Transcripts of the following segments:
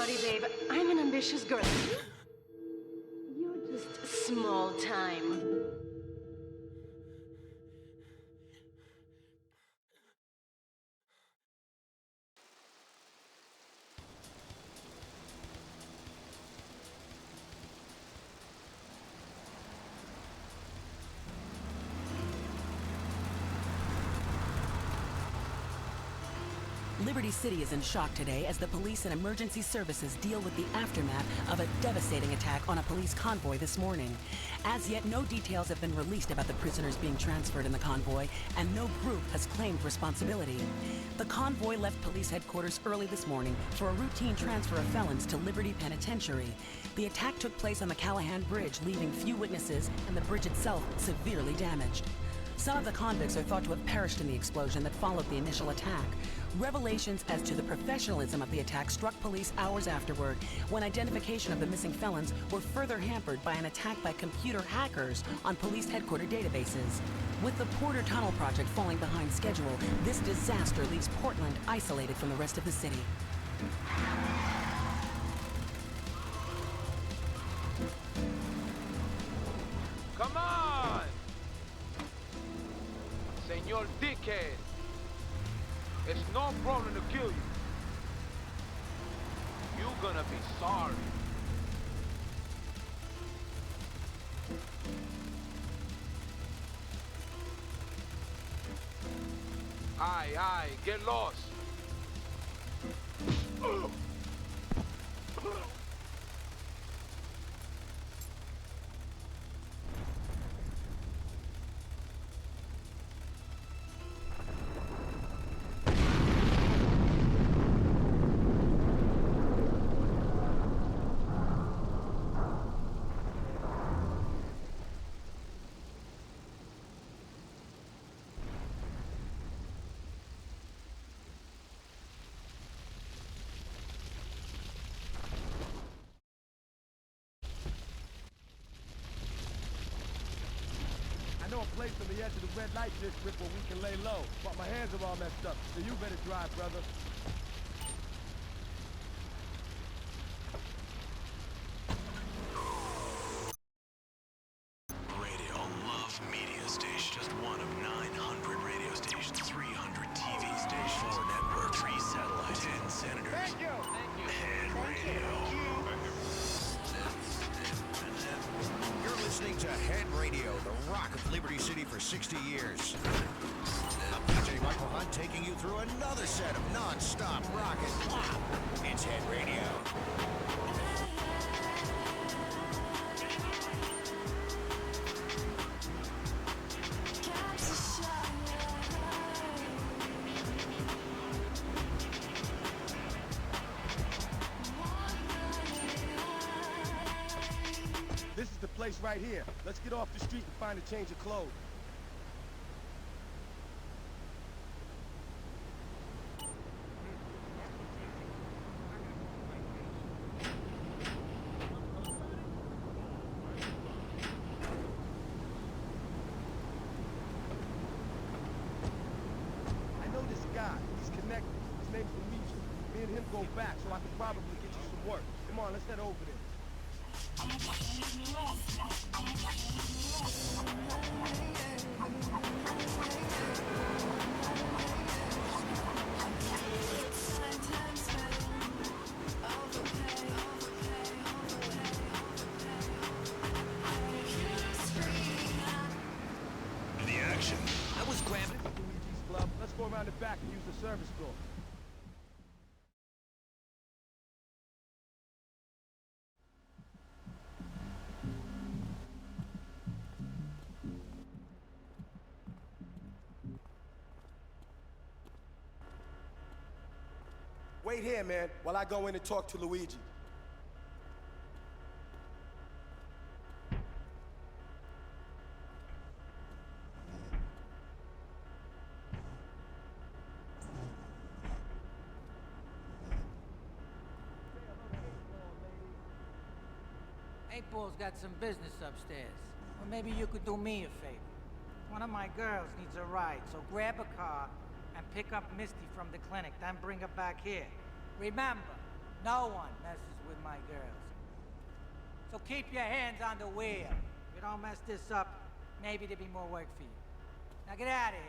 sorry, babe. I'm an ambitious girl. You're just small time. Liberty City is in shock today as the police and emergency services deal with the aftermath of a devastating attack on a police convoy this morning. As yet, no details have been released about the prisoners being transferred in the convoy, and no group has claimed responsibility. The convoy left police headquarters early this morning for a routine transfer of felons to Liberty Penitentiary. The attack took place on the Callahan Bridge, leaving few witnesses and the bridge itself severely damaged. Some of the convicts are thought to have perished in the explosion that followed the initial attack. Revelations as to the professionalism of the attack struck police hours afterward, when identification of the missing felons were further hampered by an attack by computer hackers on police headquarters databases. With the Porter Tunnel project falling behind schedule, this disaster leaves Portland isolated from the rest of the city. Come on! Senor Dickhead! It's no problem to kill you. You're gonna be sorry. Aye, get lost. I know a place on the edge of the red light district where we can lay low, but my hands are all messed up, so you better drive, brother. Radio Love Media Station. Just one of 900 radio stations, 300 TV stations, 4 networks, 3 satellites, 10 senators. Thank you! Head Radio. You're listening to Head Radio, the rock of Liberty City for 60 years. I'm DJ Michael Hunt taking you through another set of non-stop rock and pop. It's Head Radio. This is the place right here. Let's get off the street and find a change of clothes. I know this guy. He's connected. His name's Luigi. Me and him go back, so I can probably get you some work. Come on, let's head over there. The action. I was grabbing. Luigi's Club. Let's go around the back and use the service door. Wait here, man, while I go in and talk to Luigi. Eightball's got some business upstairs. Or maybe you could do me a favor. One of my girls needs a ride, so grab a car and pick up Misty from the clinic, then bring her back here. Remember, No one messes with my girls. So keep your hands on the wheel. If you don't mess this up, maybe there'll be more work for you. Now get out of here.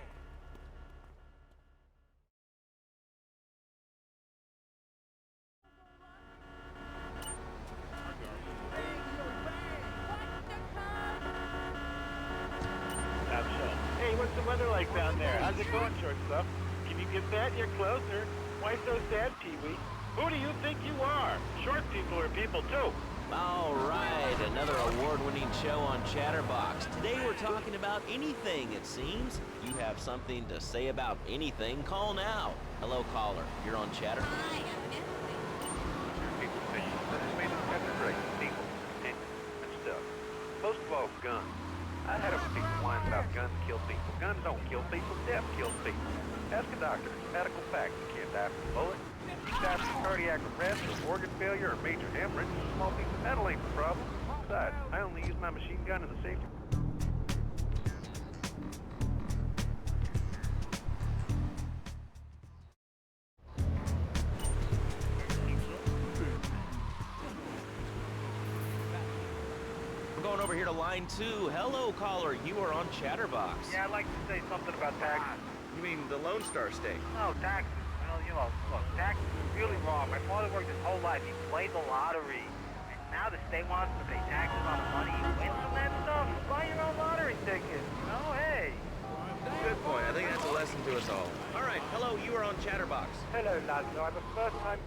Hey, what's the weather like down there? How's it going, short stuff? Can you get that? You're closer. Why so sad, Pee-wee? Who do you think you are? Short people are people, too. All right, another award-winning show on Chatterbox. Today we're talking about anything, it seems. You have something to say about anything, call now. Hello, caller. You're on Chatter. People say this made this country great. People, and stuff. Most of all, guns. I had enough people whine about guns kill people. Guns don't kill people, death kills people. Ask a doctor. It's a medical fact. You can't die from a bullet. You die from cardiac arrest or organ failure or major hemorrhage. A small piece of metal ain't the problem. Besides, I only use my machine gun as a safety. We're going over here to line 2. Hello, caller. You are on Chatterbox. Yeah, I'd like to say something about taxes. You mean the Lone Star State? No, taxes. Well, you know, look, taxes are really wrong. My father worked his whole life. He played the lottery. And now the state wants to pay taxes on the money you win from that stuff. Buy your own lottery ticket. You know, hey. Good point. I think that's a lesson to us all. All right. Hello. You are on Chatterbox. Hello, Lazlo. I'm a first-time...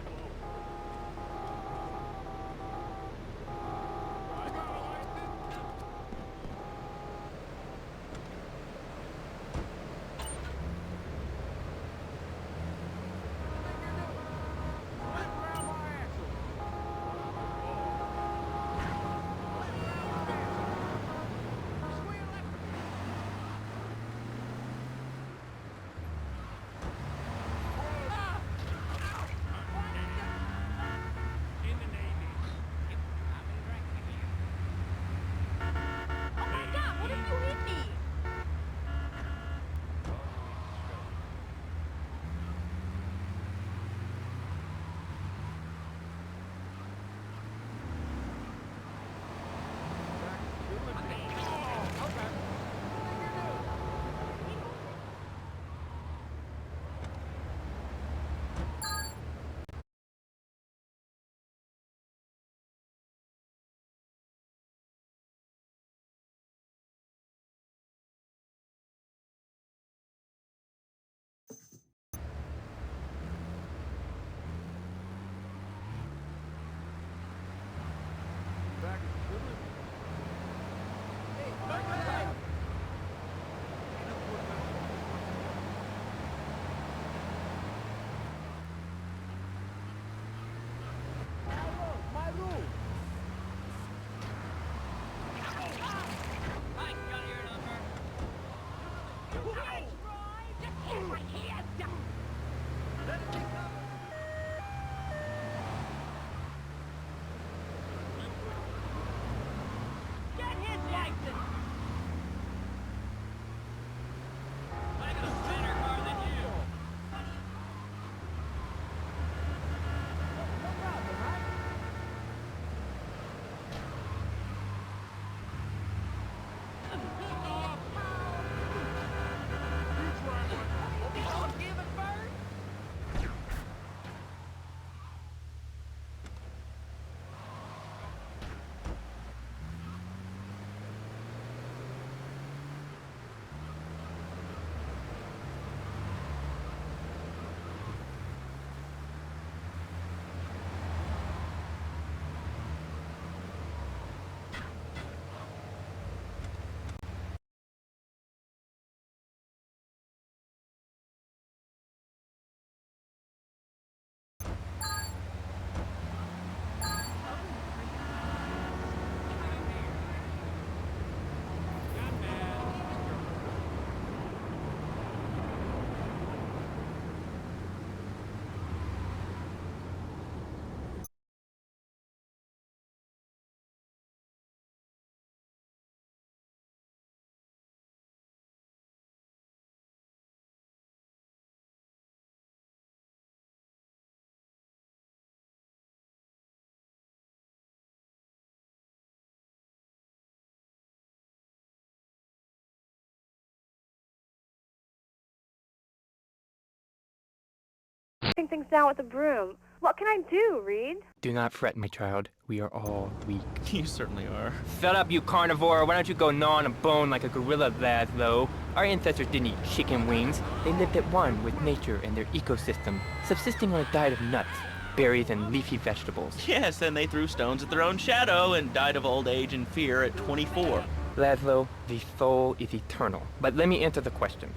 tearing things down with a broom. What can I do, Reed? Do not fret, my child. We are all weak. You certainly are. Shut up, you carnivore. Why don't you go gnaw on a bone like a gorilla, Laszlo? Our ancestors didn't eat chicken wings. They lived at one with nature and their ecosystem, subsisting on a diet of nuts, berries, and leafy vegetables. Yes, and they threw stones at their own shadow and died of old age and fear at 24. Laszlo, the soul is eternal. But let me answer the question.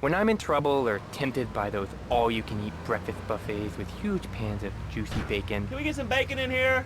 When I'm in trouble or tempted by those all-you-can-eat breakfast buffets with huge pans of juicy bacon... Can we get some bacon in here?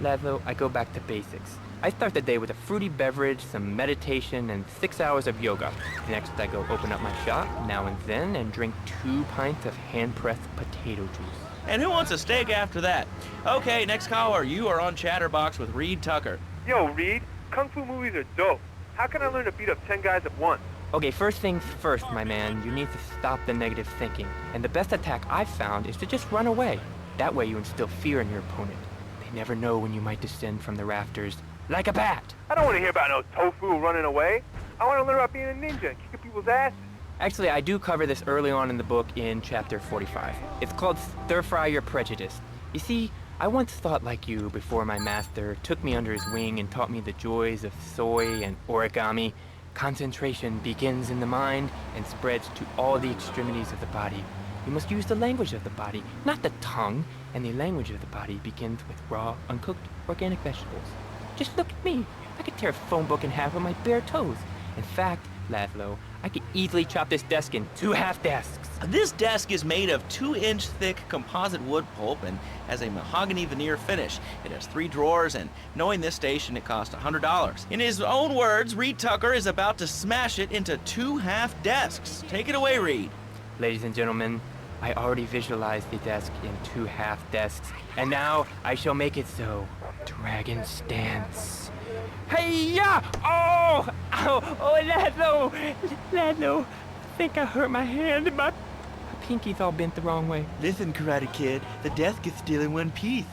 Laszlo, I go back to basics. I start the day with a fruity beverage, some meditation, and 6 hours of yoga. Next, I go open up my shop, now and then, and drink 2 pints of hand-pressed potato juice. And who wants a steak after that? Okay, next caller. You are on Chatterbox with Reed Tucker. Yo, Reed, Kung Fu movies are dope. How can I learn to beat up 10 guys at once? Okay, first things first, my man. You need to stop the negative thinking. And the best attack I've found is to just run away. That way you instill fear in your opponent. They never know when you might descend from the rafters like a bat. I don't want to hear about no tofu running away. I want to learn about being a ninja and kicking people's asses. Actually, I do cover this early on in the book in chapter 45. It's called Stir Fry Your Prejudice. You see, I once thought like you before my master took me under his wing and taught me the joys of soy and origami. Concentration begins in the mind and spreads to all the extremities of the body. You must use the language of the body, not the tongue, and the language of the body begins with raw, uncooked, organic vegetables. Just look at me. I could tear a phone book in half with my bare toes. In fact, Laszlo, I could easily chop this desk in 2 half desks. This desk is made of 2-inch thick composite wood pulp and has a mahogany veneer finish. It has 3 drawers, and knowing this station, it cost $100. In his own words, Reed Tucker is about to smash it into 2 half desks. Take it away, Reed. Ladies and gentlemen, I already visualized the desk in 2 half desks, and now I shall make it so. Dragon stance. Hey-ya! Oh! Ow! Oh, Laszlo! I think I hurt my hand and my pinky's all bent the wrong way. Listen, Karate Kid, the desk is still in one piece.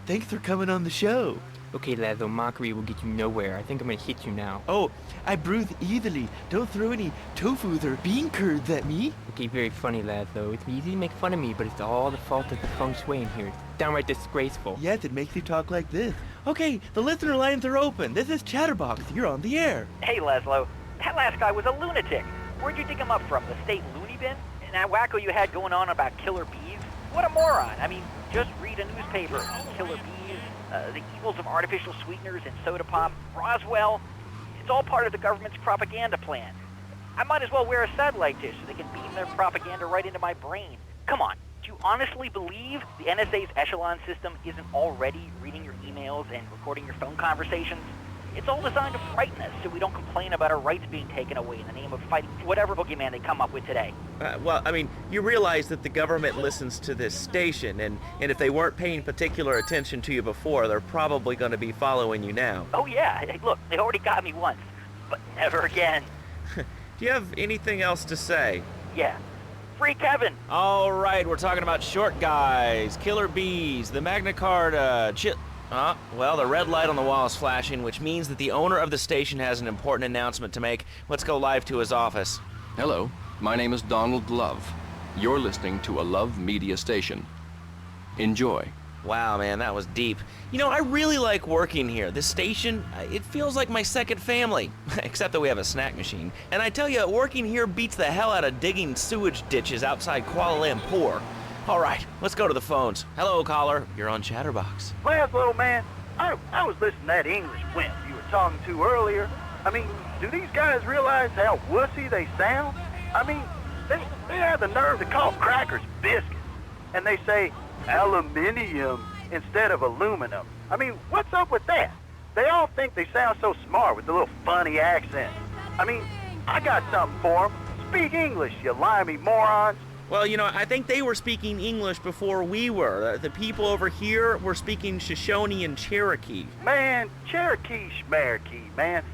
Thanks for coming on the show. Okay, Laszlo, mockery will get you nowhere. I think I'm gonna hit you now. Oh, I bruise easily. Don't throw any tofus or bean curds at me. Okay, very funny, Laszlo. It's easy to make fun of me, but it's all the fault of the feng shui in here. It's downright disgraceful. Yes, it makes you talk like this. Okay, the listener lines are open. This is Chatterbox. You're on the air. Hey, Laszlo. That last guy was a lunatic. Where'd you dig him up from? The state loony bin? And that wacko you had going on about killer bees? What a moron. I mean, just read a newspaper. Killer bees, the evils of artificial sweeteners and soda pop, Roswell. It's all part of the government's propaganda plan. I might as well wear a satellite dish so they can beam their propaganda right into my brain. Come on. Do you honestly believe the NSA's echelon system isn't already reading your emails and recording your phone conversations? It's all designed to frighten us so we don't complain about our rights being taken away in the name of fighting whatever boogeyman they come up with today. Well, I mean, you realize that the government listens to this station, and if they weren't paying particular attention to you before, they're probably going to be following you now. Oh yeah, hey, look, they already got me once, but never again. Do you have anything else to say? Yeah. Free Kevin! All right, we're talking about short guys, killer bees, the Magna Carta, well, the red light on the wall is flashing, which means that the owner of the station has an important announcement to make. Let's go live to his office. Hello, my name is Donald Love. You're listening to a Love Media station. Enjoy. Wow, man, that was deep. You know, I really like working here. This station, it feels like my second family. Except that we have a snack machine. And I tell you, working here beats the hell out of digging sewage ditches outside Kuala Lumpur. All right, let's go to the phones. Hello, caller. You're on Chatterbox. Last little man, I was listening to that English wimp you were talking to earlier. I mean, do these guys realize how wussy they sound? I mean, they have the nerve to call crackers biscuits. And they say aluminium instead of aluminum. I mean, what's up with that? They all think they sound so smart with the little funny accent. I mean, I got something for them. Speak English, you limey morons. Well, you know, I think they were speaking English before we were. The people over here were speaking Shoshone and Cherokee. Man, Cherokee schmarokee, man.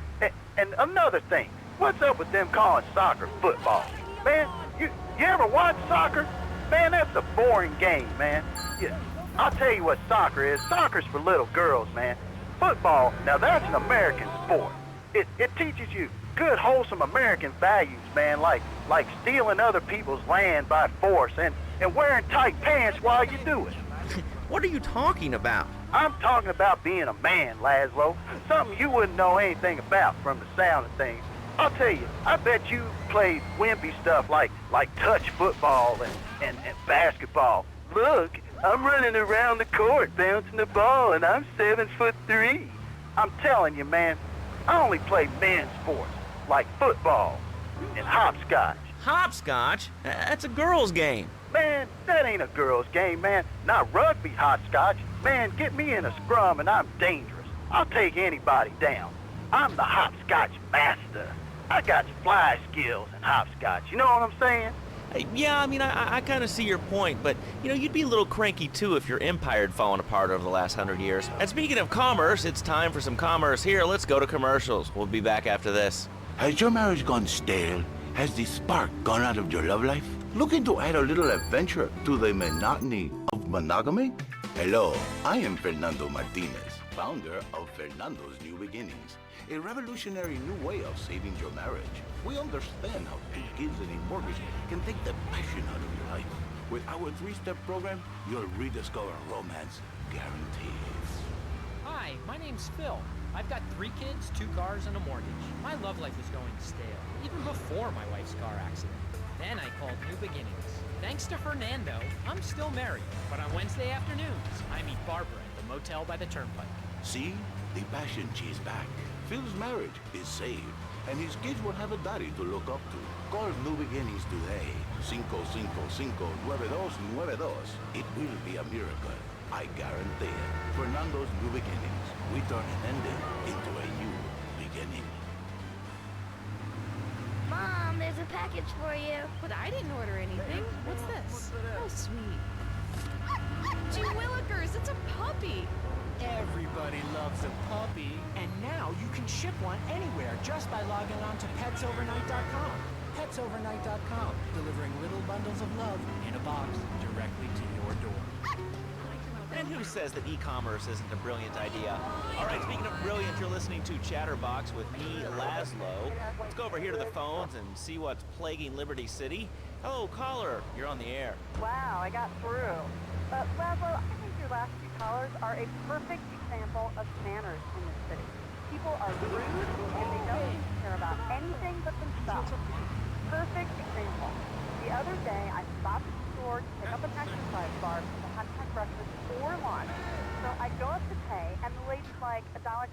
And another thing, what's up with them calling soccer football? Man, you ever watch soccer? Man, that's a boring game, man. Yeah, I'll tell you what soccer is. Soccer's for little girls, man. Football, now that's an American sport. It teaches you good, wholesome American values, man, like stealing other people's land by force and wearing tight pants while you do it. What are you talking about? I'm talking about being a man, Laszlo. Something you wouldn't know anything about from the sound of things. I'll tell you, I bet you played wimpy stuff like touch football and basketball. Look, I'm running around the court bouncing the ball and I'm 7'3". I'm telling you, man, I only play men's sports like football and hopscotch. Hopscotch? That's a girl's game. Man, that ain't a girl's game, man. Not rugby hopscotch. Man, get me in a scrum and I'm dangerous. I'll take anybody down. I'm the hopscotch master. I got fly skills in hopscotch. You know what I'm saying? Yeah, I mean, I kind of see your point, but, you know, you'd be a little cranky, too, if your empire had fallen apart over the last 100 years. And speaking of commerce, it's time for some commerce here. Let's go to commercials. We'll be back after this. Has your marriage gone stale? Has the spark gone out of your love life? Looking to add a little adventure to the monotony of monogamy? Hello, I am Fernando Martinez, founder of Fernando's New Beginnings, a revolutionary new way of saving your marriage. We understand how 2 kids and a mortgage can take the passion out of your life. With our 3-step program, you'll rediscover romance guaranteed. Hi, my name's Phil. I've got 3 kids, 2 cars, and a mortgage. My love life was going stale, even before my wife's car accident. Then I called New Beginnings. Thanks to Fernando, I'm still married. But on Wednesday afternoons, I meet Barbara at the motel by the turnpike. See? The passion she's back. Phil's marriage is saved, and his kids will have a daddy to look up to. Call New Beginnings today. 555-9292. It will be a miracle. I guarantee it. Fernando's New Beginnings. We turn an ending into a new beginning. Mom, there's a package for you. But I didn't order anything. What's this? Oh, sweet. Gee willikers, it's a puppy. Everybody loves a puppy. And now you can ship one anywhere just by logging on to petsovernight.com. Petsovernight.com, delivering little bundles of love in a box directly to your door. And who says that e-commerce isn't a brilliant idea? All right, speaking of brilliant, you're listening to Chatterbox with me, Laszlo. Let's go over here to the phones and see what's plaguing Liberty City. Hello, caller. You're on the air. Wow, I got through. Laszlo, I think your last 2 callers are a perfect example of manners in this city. People are rude and they don't care about anything but themselves. Perfect example. The other day, I stopped at the store to pick up an exercise bar because I hadn't had breakfast or lunch. So I go up to pay, and the lady's like, $1.25,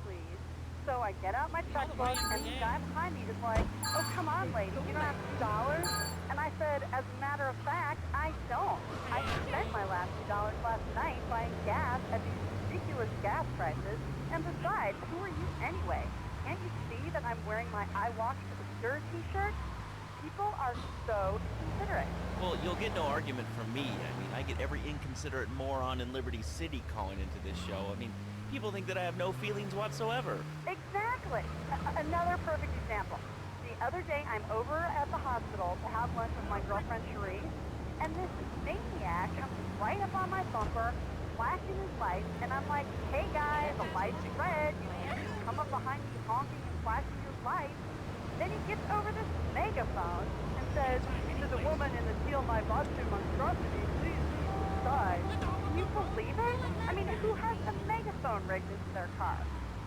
please. So I get out my checkbook, and the guy behind me is like, oh, come on, lady, you don't have $2? And I said, as a matter of fact, I don't. I spent my last $2 last night buying gas at these ridiculous gas prices. And besides, who are you anyway? Can't you see that I'm wearing my I Walk to the Stir t-shirt? People are so inconsiderate. Well, you'll get no argument from me. I mean, I get every inconsiderate moron in Liberty City calling into this show. I mean, people think that I have no feelings whatsoever. Exactly. Another perfect example. The other day, I'm over at the hospital to have lunch with my girlfriend, Cherie, and this maniac comes right up on my bumper, flashing his lights, and I'm like, hey, guys, the light's red. You can't just come up behind me honking and flashing your lights. Then he gets over this megaphone and says, to the woman in the Steal My Vodka monstrosity, please decide. Can you believe it? I mean, who has a megaphone rigged into their car?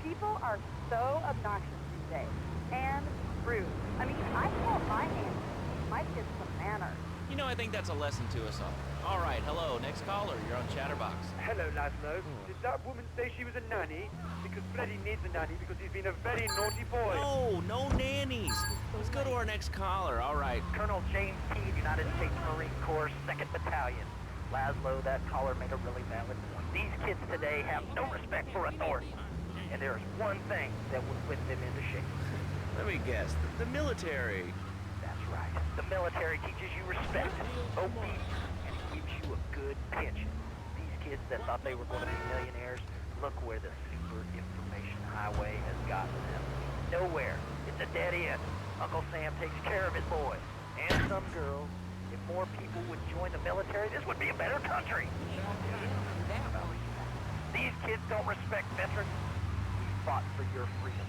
People are so obnoxious these days. And rude. I mean, I call my hands. My kids some manners. You know, I think that's a lesson to us all. All right, hello, next caller. You're on Chatterbox. Hello, Laszlo. Did that woman say she was a nanny? Because Freddie needs a nanny because he's been a very naughty boy. No nannies. Let's go to our next caller. All right. Colonel James Teague, United States Marine Corps, 2nd Battalion. Laszlo, that caller made a really valid point. These kids today have no respect for authority. And there is one thing that would whip them into shape. Let me guess. The military. That's right. The military teaches you respect, obedience, and gives you a good pension. These kids that thought they were going to be millionaires, look where the super information highway has gotten them. Nowhere. It's a dead end. Uncle Sam takes care of his boys. And some girls. If more people would join the military, this would be a better country. These kids don't respect veterans. We fought for your freedom.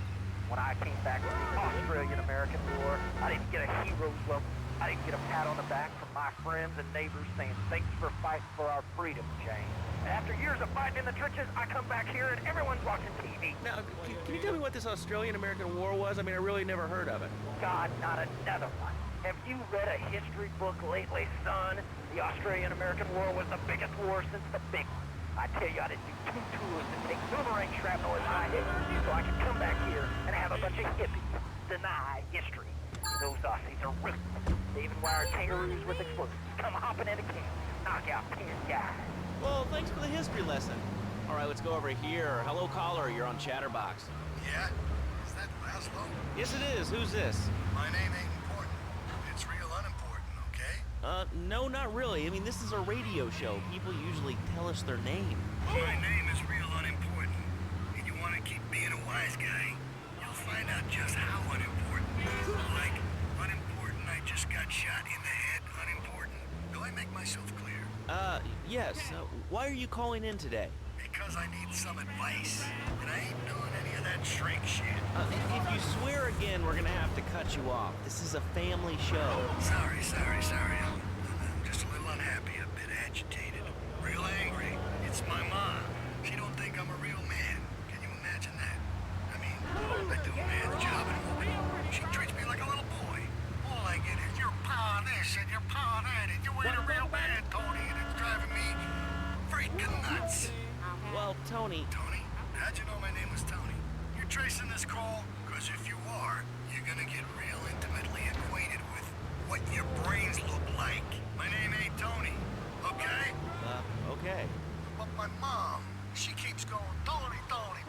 When I came back from the Australian-American War, I didn't get a hero's welcome. I didn't get a pat on the back from my friends and neighbors saying, thanks for fighting for our freedom, Jane. After years of fighting in the trenches, I come back here and everyone's watching TV. Now, can you tell me what this Australian-American War was? I mean, I really never heard of it. God, not another one. Have you read a history book lately, son? The Australian-American War was the biggest war since the big one. I tell you, I didn't do 2 tours to take boomerang shrapnel as I did, so I could come back here and have a bunch of hippies deny history. Those Aussies are ruthless. They even wire kangaroos with explosives. Come hopping into camp, knock out 10 guys. Well, thanks for the history lesson. All right, let's go over here. Hello, caller. You're on Chatterbox. Yeah? Is that Laszlo? Yes, it is. Who's this? My name ain't important. It's real unimportant, okay? No, not really. I mean, this is a radio show. People usually tell us their name. My name is real unimportant. And you want to keep being a wise guy, you'll find out just how unimportant. Like, unimportant, I just got shot in the head, unimportant. Do I make myself clear? Yes. Why are you calling in today? Because I need some advice. And I ain't doing any of that shrink shit. If you swear again, we're gonna have to cut you off. This is a family show. Sorry. I'm just a little unhappy, a bit agitated. Real angry. It's my mom. She don't think I'm a real man. Can you imagine that? I mean, I do a man's job at home. She treats me like a little boy. All I get is your pa this and your pa that, and you ain't a real man, Tony, and it's driving me freaking nuts. Well, Tony... Tony? How'd you know my name was Tony? You're tracing this call? Because if you are, you're gonna get real intimately acquainted with what your brains look like. My name ain't Tony, okay? Okay. But my mom, she keeps going, Tony,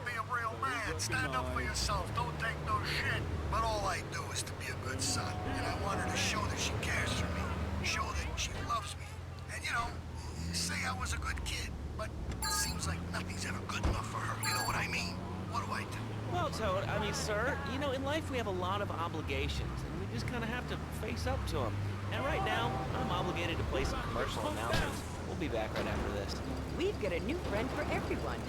be a real man. Stand up for yourself. Don't take no shit. But all I do is to be a good son. And I want her to show that she cares for me. Show that she loves me. And, you know, say I was a good kid. But it seems like nothing's ever good enough for her. You know what I mean? What do I do? Well, Toad, I mean, sir, you know, in life we have a lot of obligations, and we just kind of have to face up to them. And right now, I'm obligated to play some commercial announcements. We'll be back right after this. We've got a new friend for everyone.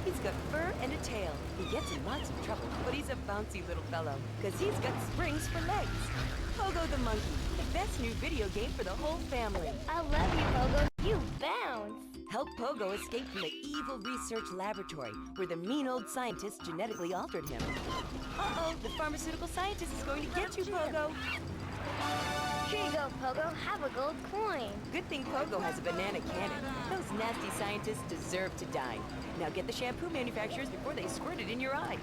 He's got fur and a tail. He gets in lots of trouble, but he's a bouncy little fellow, because he's got springs for legs. Pogo the Monkey, the best new video game for the whole family. I love you, Pogo. You bounce. Help Pogo escape from the evil research laboratory where the mean old scientist genetically altered him. Uh-oh, the pharmaceutical scientist is going to get you, Pogo. Here you go, Pogo. Have a gold coin. Good thing Pogo has a banana cannon. Those nasty scientists deserve to die. Now get the shampoo manufacturers before they squirt it in your eye.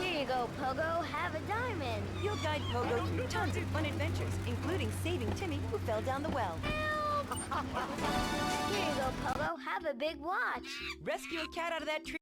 Here you go, Pogo. Have a diamond. You'll guide Pogo through tons of fun adventures, including saving Timmy, who fell down the well. Here you go, Pogo. Have a big watch. Rescue a cat out of that tree.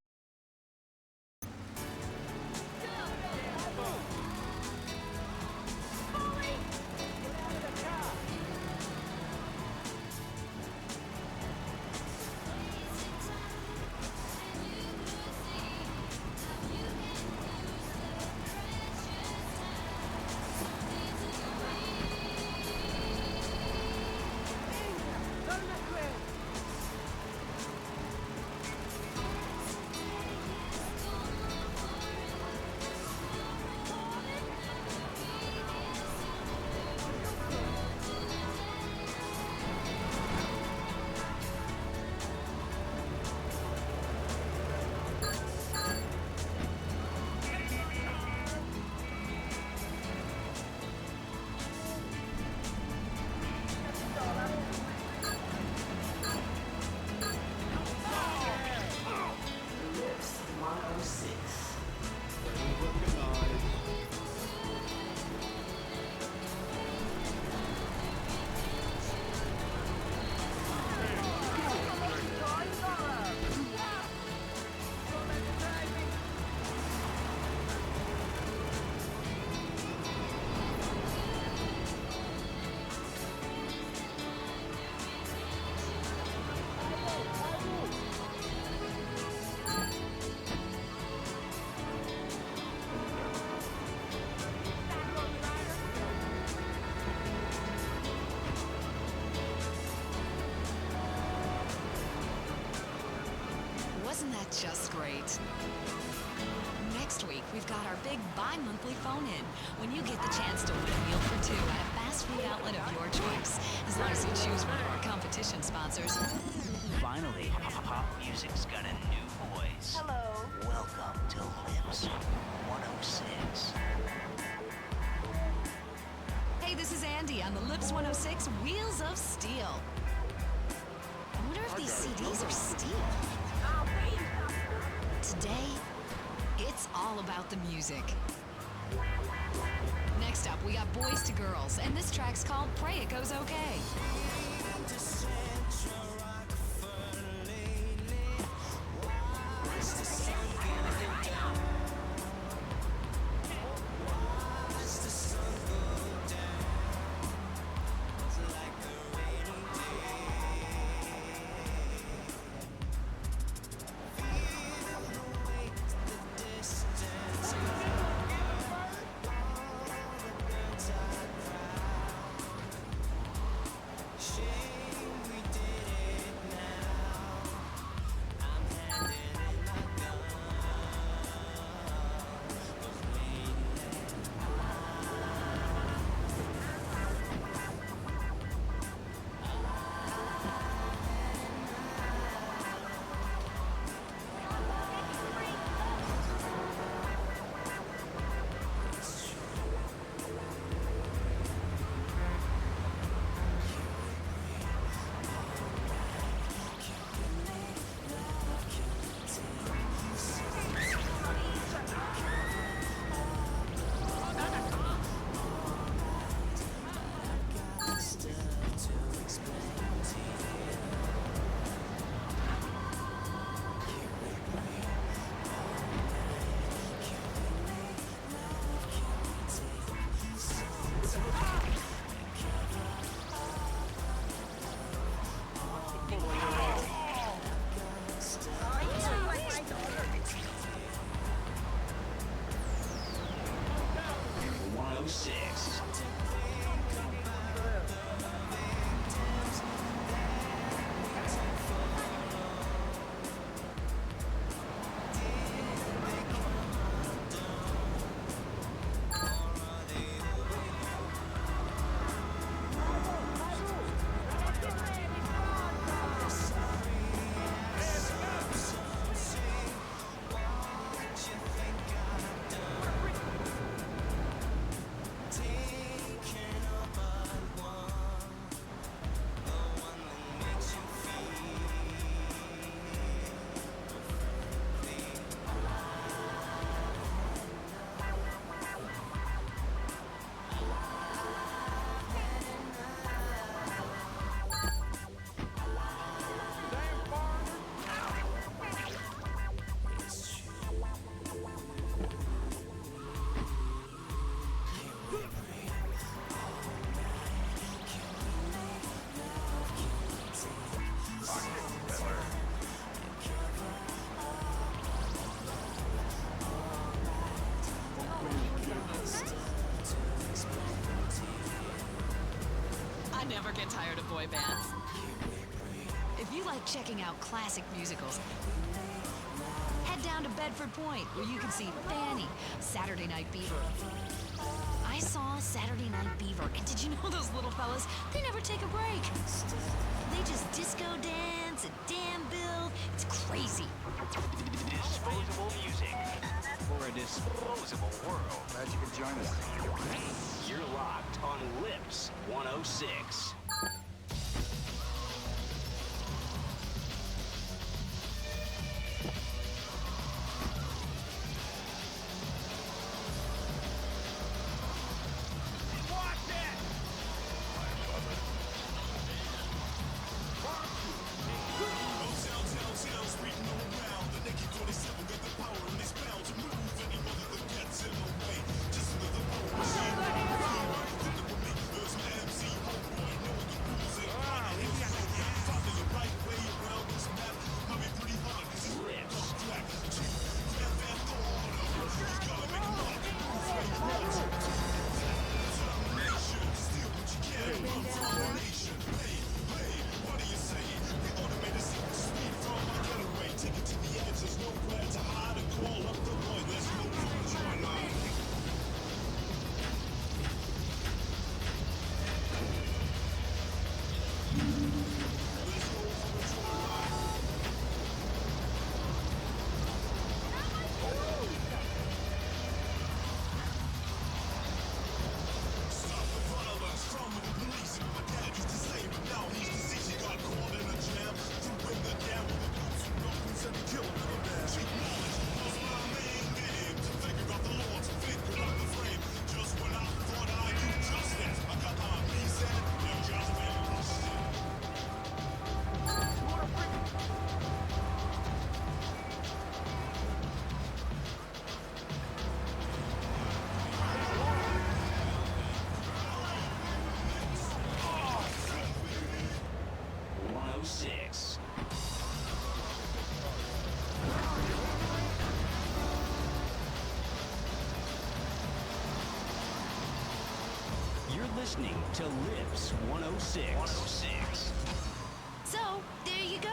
Wasn't that just great? Next week, we've got our big bi-monthly phone-in, when you get the chance to win a meal for two at a fast food outlet of your choice, as long as you choose one of our competition sponsors. Finally, pop music's got a new voice. Hello. Welcome to Lips 106. Hey, this is Andy on the Lips 106 Wheels of Steel. I wonder if these CDs are steel. Today, it's all about the music. Next up, we got Boys to Girls, and this track's called Pray It Goes Okay. Never get tired of boy bands. If you like checking out classic musicals, head down to Bedford Point, where you can see Fanny, Saturday Night Beaver. I saw Saturday Night Beaver, and did you know those little fellas? They never take a break. They just disco dance and damn bill. It's crazy. Disposable music for a disposable world. Glad you could join us. You're locked on Lips 106. MC, homeboy, no 106. You're listening to Lips 106. 106. So, there you go.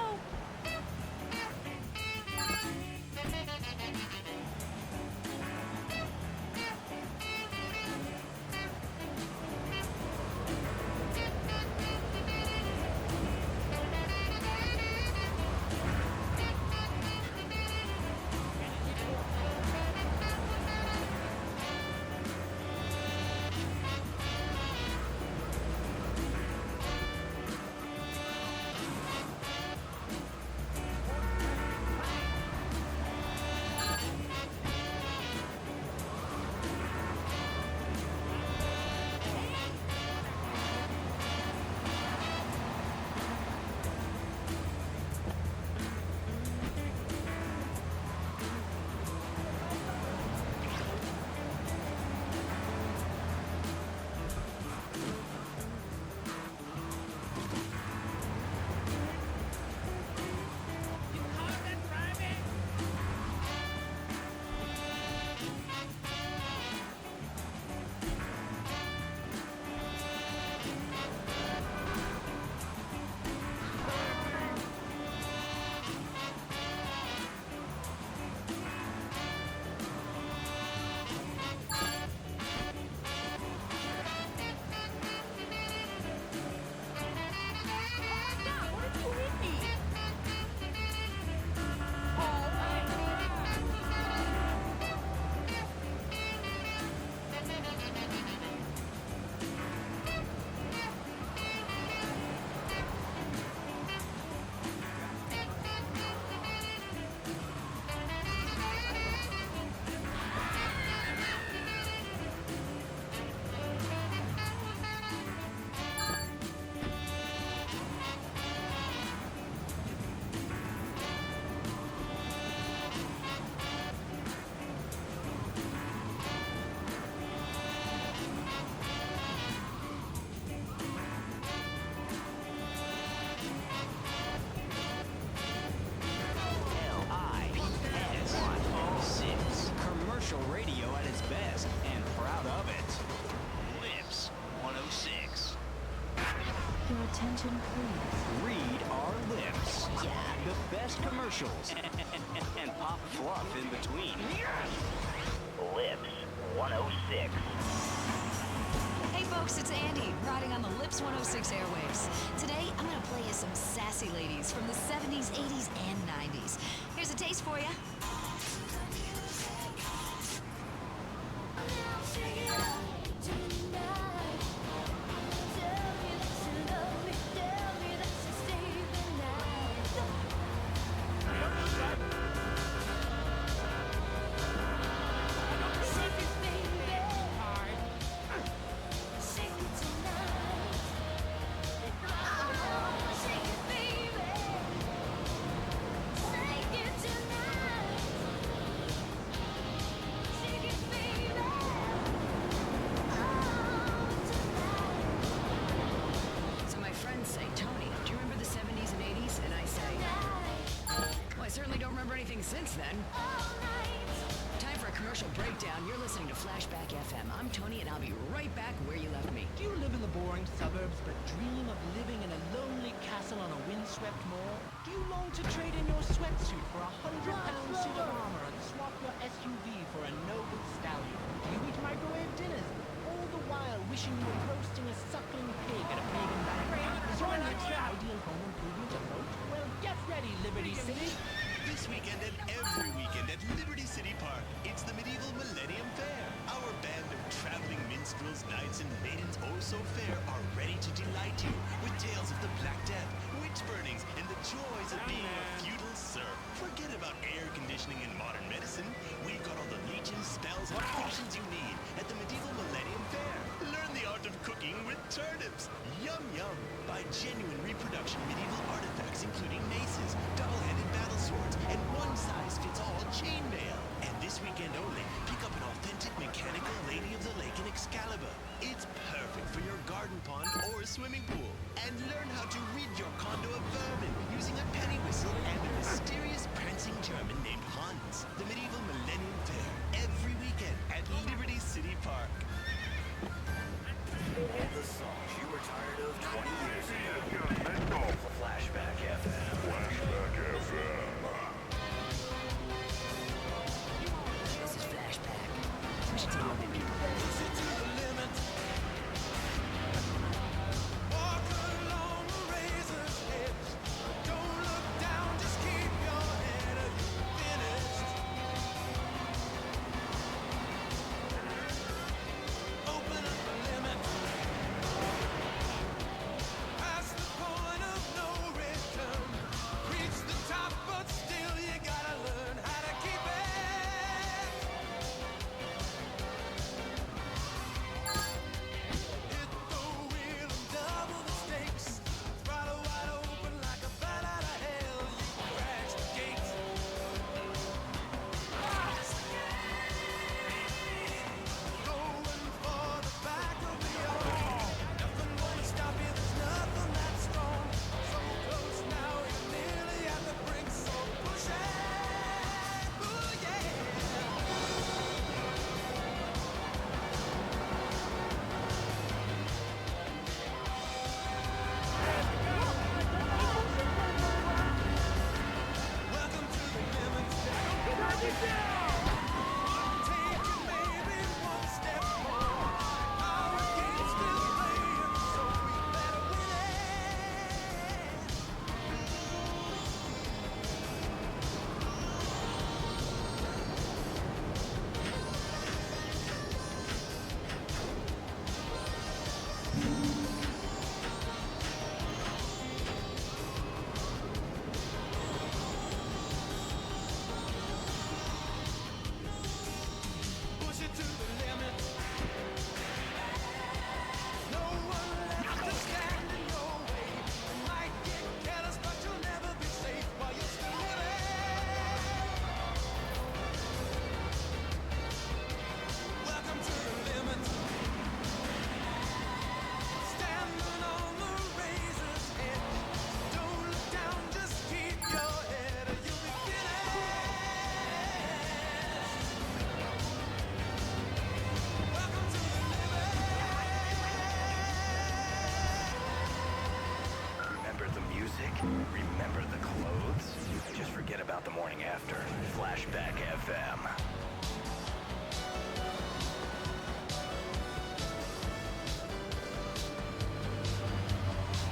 Commercial radio at its best, and proud of it. Lips 106. Your attention, please. Read our lips. Yeah. The best commercials and pop fluff in between. Lips 106. Hey folks, it's Andy, riding on the Lips 106 airwaves. Today, I'm gonna play you some sassy ladies from the 70s, 80s, and 90s. Here's a taste for you. Since then. Time for a commercial breakdown. You're listening to Flashback FM. I'm Tony, and I'll be right back where you left me. Do you live in the boring suburbs but dream of living in a lonely castle on a windswept moor? Do you long to trade in your sweatsuit for a 100-pound suit of armor and swap your SUV for a noble stallion? Do you eat microwave dinners, all the while wishing you were roasting a suckling pig at a pagan banquet? Is your next ideal home improvement a boat? Well, get ready, Liberty City! This weekend and every weekend at Liberty City Park, it's the Medieval Millennium Fair. Our band of traveling minstrels, knights, and maidens oh so fair are ready to delight you with tales of the Black Death, witch burnings, and the joys of being a feudal serf. Forget about air conditioning and modern medicine. We've got all the leeches, spells, and potions you need at the Medieval Millennium Fair. Learn the art of cooking with turnips. Yum yum! Buy genuine reproduction medieval artifacts including maces, double-handed battle swords, and one-size-fits-all chainmail. And this weekend only, pick up an authentic mechanical Lady of the Lake in Excalibur. It's perfect for your garden pond or swimming pool. And learn how to rid your condo of vermin Remember the clothes? Just forget about the morning after. Flashback FM.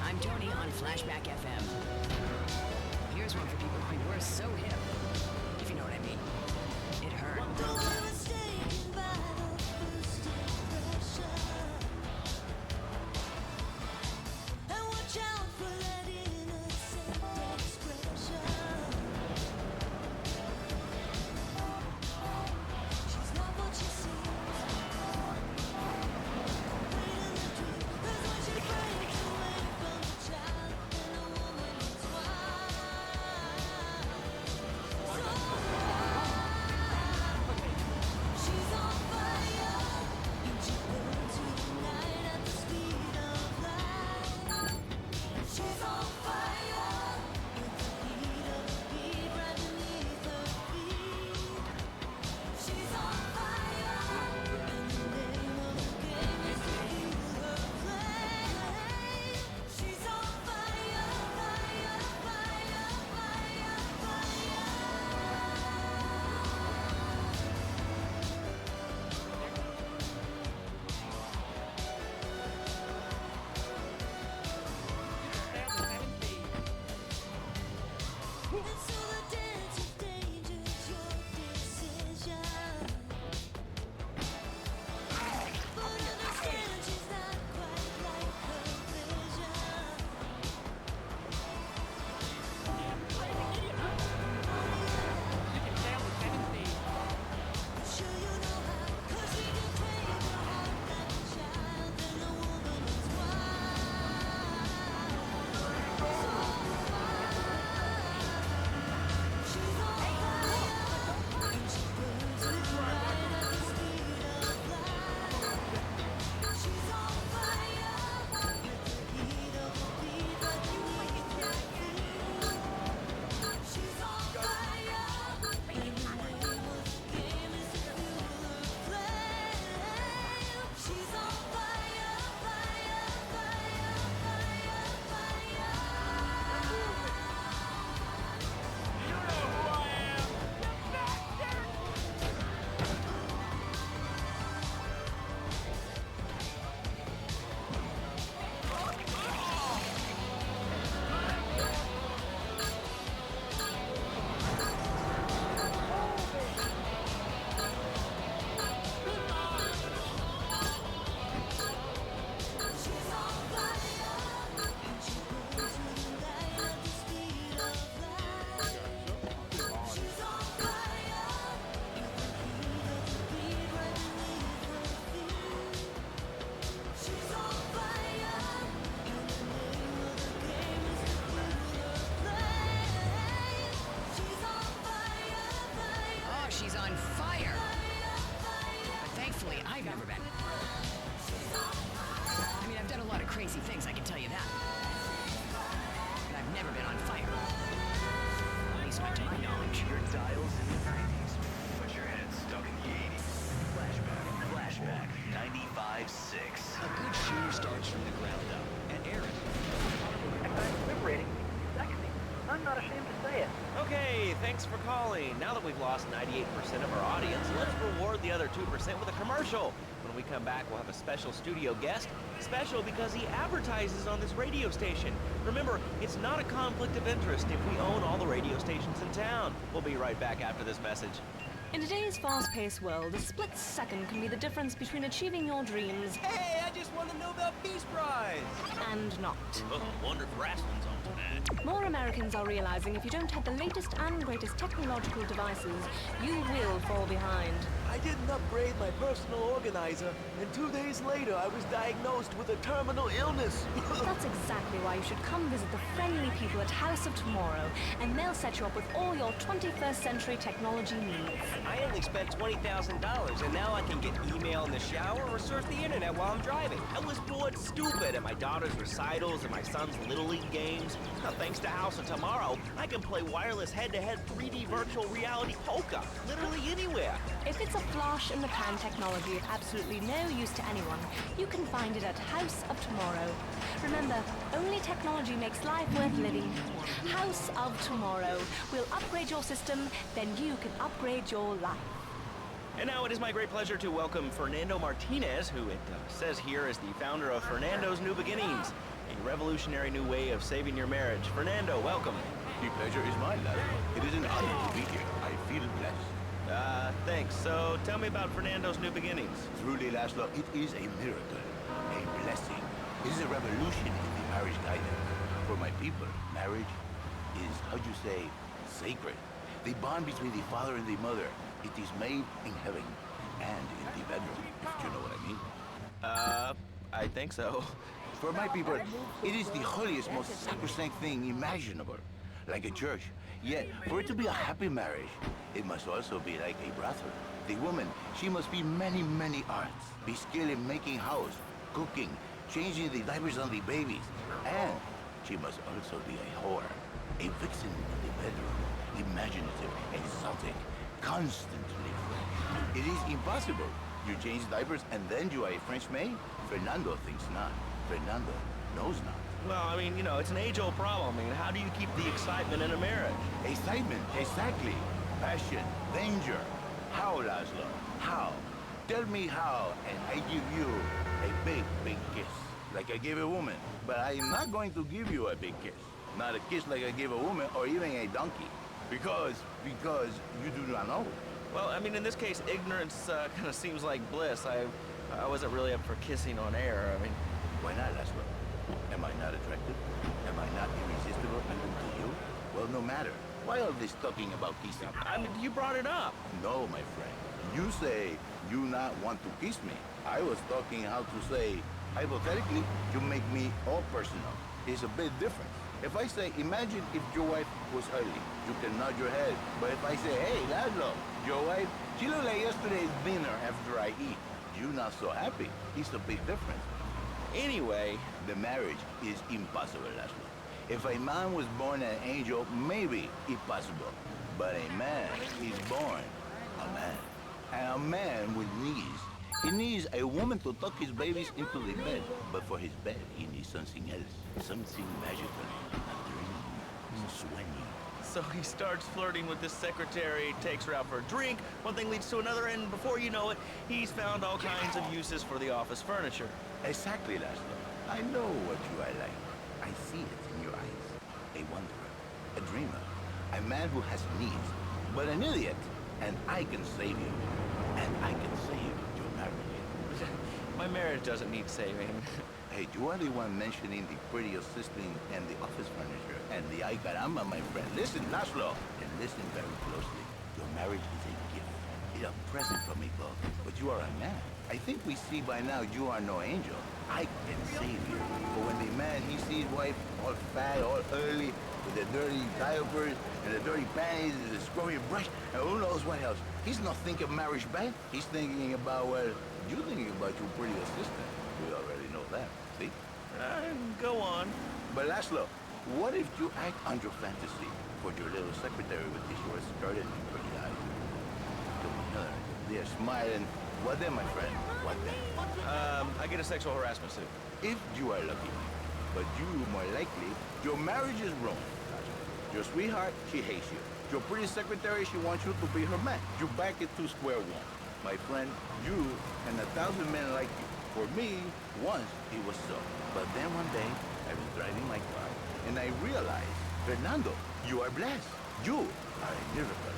I'm Tony on Flashback FM. Here's one for people who were so hip, if you know what I mean. It hurt. She's on fire. But thankfully, I've never been. I mean, I've done a lot of crazy things, I can tell you that. But I've never been on fire. At least not to my knowledge. Your dials in the 90s, but your head's stuck in the 80s. Flashback 95.6. A good shooter starts from the ground up. And Aaron. I find it liberating to be sexy. I'm not ashamed to say it. Okay. Okay, thanks for calling. Now that we've lost 98% of our audience, let's reward the other 2% with a commercial. When we come back, we'll have a special studio guest. Special because he advertises on this radio station. Remember, it's not a conflict of interest if we own all the radio stations in town. We'll be right back after this message. In today's fast-paced world, a split second can be the difference between achieving your dreams. Hey, I just won the Nobel Peace Prize! And not. Oh, wonder if wrestling's on tonight. More Americans are realizing if you don't have the latest and greatest technological devices, you will fall behind. I didn't upgrade my personal organizer, and 2 days later I was diagnosed with a terminal illness. That's exactly why you should come visit the friendly people at House of Tomorrow, and they'll set you up with all your 21st century technology needs. I only spent $20,000, and now I can get email in the shower or surf the internet while I'm driving. I was bored stupid at my daughter's recitals and my son's Little League games. Now, thanks to House of Tomorrow, I can play wireless head-to-head 3D virtual reality poker literally anywhere. If it's a flash in the pan technology of absolutely no use to anyone, you can find it at House of Tomorrow. Remember, only technology makes life worth living. House of Tomorrow. We'll upgrade your system, then you can upgrade your life. And now it is my great pleasure to welcome Fernando Martinez, who it says here is the founder of Fernando's New Beginnings, a revolutionary new way of saving your marriage. Fernando, welcome. The pleasure is mine, Laszlo. It is an honor to be here. I feel blessed. Thanks. So tell me about Fernando's New Beginnings. Truly, Laszlo, it is a miracle, a blessing. It is a revolution in the marriage guidance. For my people, marriage is, how'd you say, sacred. The bond between the father and the mother. It is made in heaven and in the bedroom, if you know what I mean. I think so. For my people, it is the holiest, most sacrosanct thing imaginable. Like a church. Yet, for it to be a happy marriage, it must also be like a brothel. The woman, she must be many, many arts. Be skilled in making house, cooking, changing the diapers on the babies. And she must also be a whore. A vixen in the bedroom. Imaginative, exotic, constantly fresh. It is impossible. You change diapers and then you are a French maid? Fernando thinks not. Fernando knows not. Well, I mean, you know, it's an age-old problem. I mean, how do you keep the excitement in a marriage? Excitement, exactly. Passion, danger. How, Laszlo? How? Tell me how, and I give you a big, big kiss. Like I gave a woman. But I am not going to give you a big kiss. Not a kiss like I gave a woman or even a donkey. Because you do not know. Well, I mean, in this case, ignorance kind of seems like bliss. I wasn't really up for kissing on air. I mean... Why not, Laszlo? Am I not attractive? Am I not irresistible even to you? Well, no matter. Why all this talking about kissing? I mean, you brought it up. No, my friend. You say you not want to kiss me. I was talking how to say, hypothetically, you make me all personal. It's a bit different. If I say, imagine if your wife was ugly, you can nod your head. But if I say, hey, Laszlo, your wife, she looked like yesterday's dinner after I eat. You not so happy. It's a big difference. Anyway, the marriage is impossible, Laszlo. If a man was born an angel, maybe it's possible. But a man is born a man. And a man with needs. He needs a woman to tuck his babies into the bed. But for his bed, he needs something else. Something magical. A dream. Swinging. So he starts flirting with this secretary, takes her out for a drink, one thing leads to another, and before you know it, he's found all kinds of uses for the office furniture. Exactly, Laszlo. I know what you are like. I see it in your eyes. A wanderer, a dreamer, a man who has needs, but an idiot. And I can save you. And I can save your marriage. My marriage doesn't need saving. Hey, you are the one mentioning the pretty assisting and the office furniture and the ay caramba, my friend. Listen, Laszlo, and listen very closely. Your marriage is a gift. It's a present from above. But you are a man. I think we see by now you are no angel. I can save you. But when the man, he sees wife all fat, all early, with the dirty diapers and the dirty panties and the scrubby brush, and who knows what else. He's not thinking marriage bad. He's thinking about, well, you're thinking about your pretty assistant. We already know that, see? Go on. But Laszlo, what if you act on your fantasy for your little secretary with the short skirt and the pretty eyes? They're smiling. What then, my friend? What then? I get a sexual harassment suit. If you are lucky. But you, more likely, your marriage is ruined. Your sweetheart, she hates you. Your pretty secretary, she wants you to be her man. You back it to square one. My friend, you and 1,000 men like you. For me, once it was so. But then one day, I was driving my car, and I realized, Fernando, you are blessed. You are a miracle.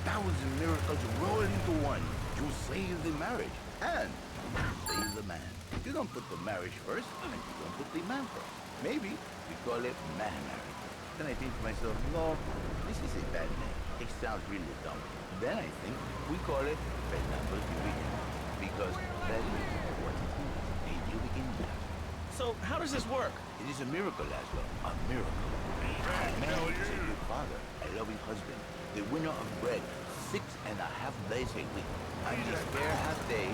1,000 miracles roll into one. You save the marriage, and you save the man. You don't put the marriage first, and you don't put the man first. Maybe we call it man marriage. Then I think to myself, no, this is a bad name. It sounds really dumb. Then I think we call it Fernando's New Beginning, because that is what it is, a new beginning. So how does this work? It is a miracle, Laszlo, a miracle. My man is a good father, a loving husband, the winner of bread 6.5 days a week. On the spare half day,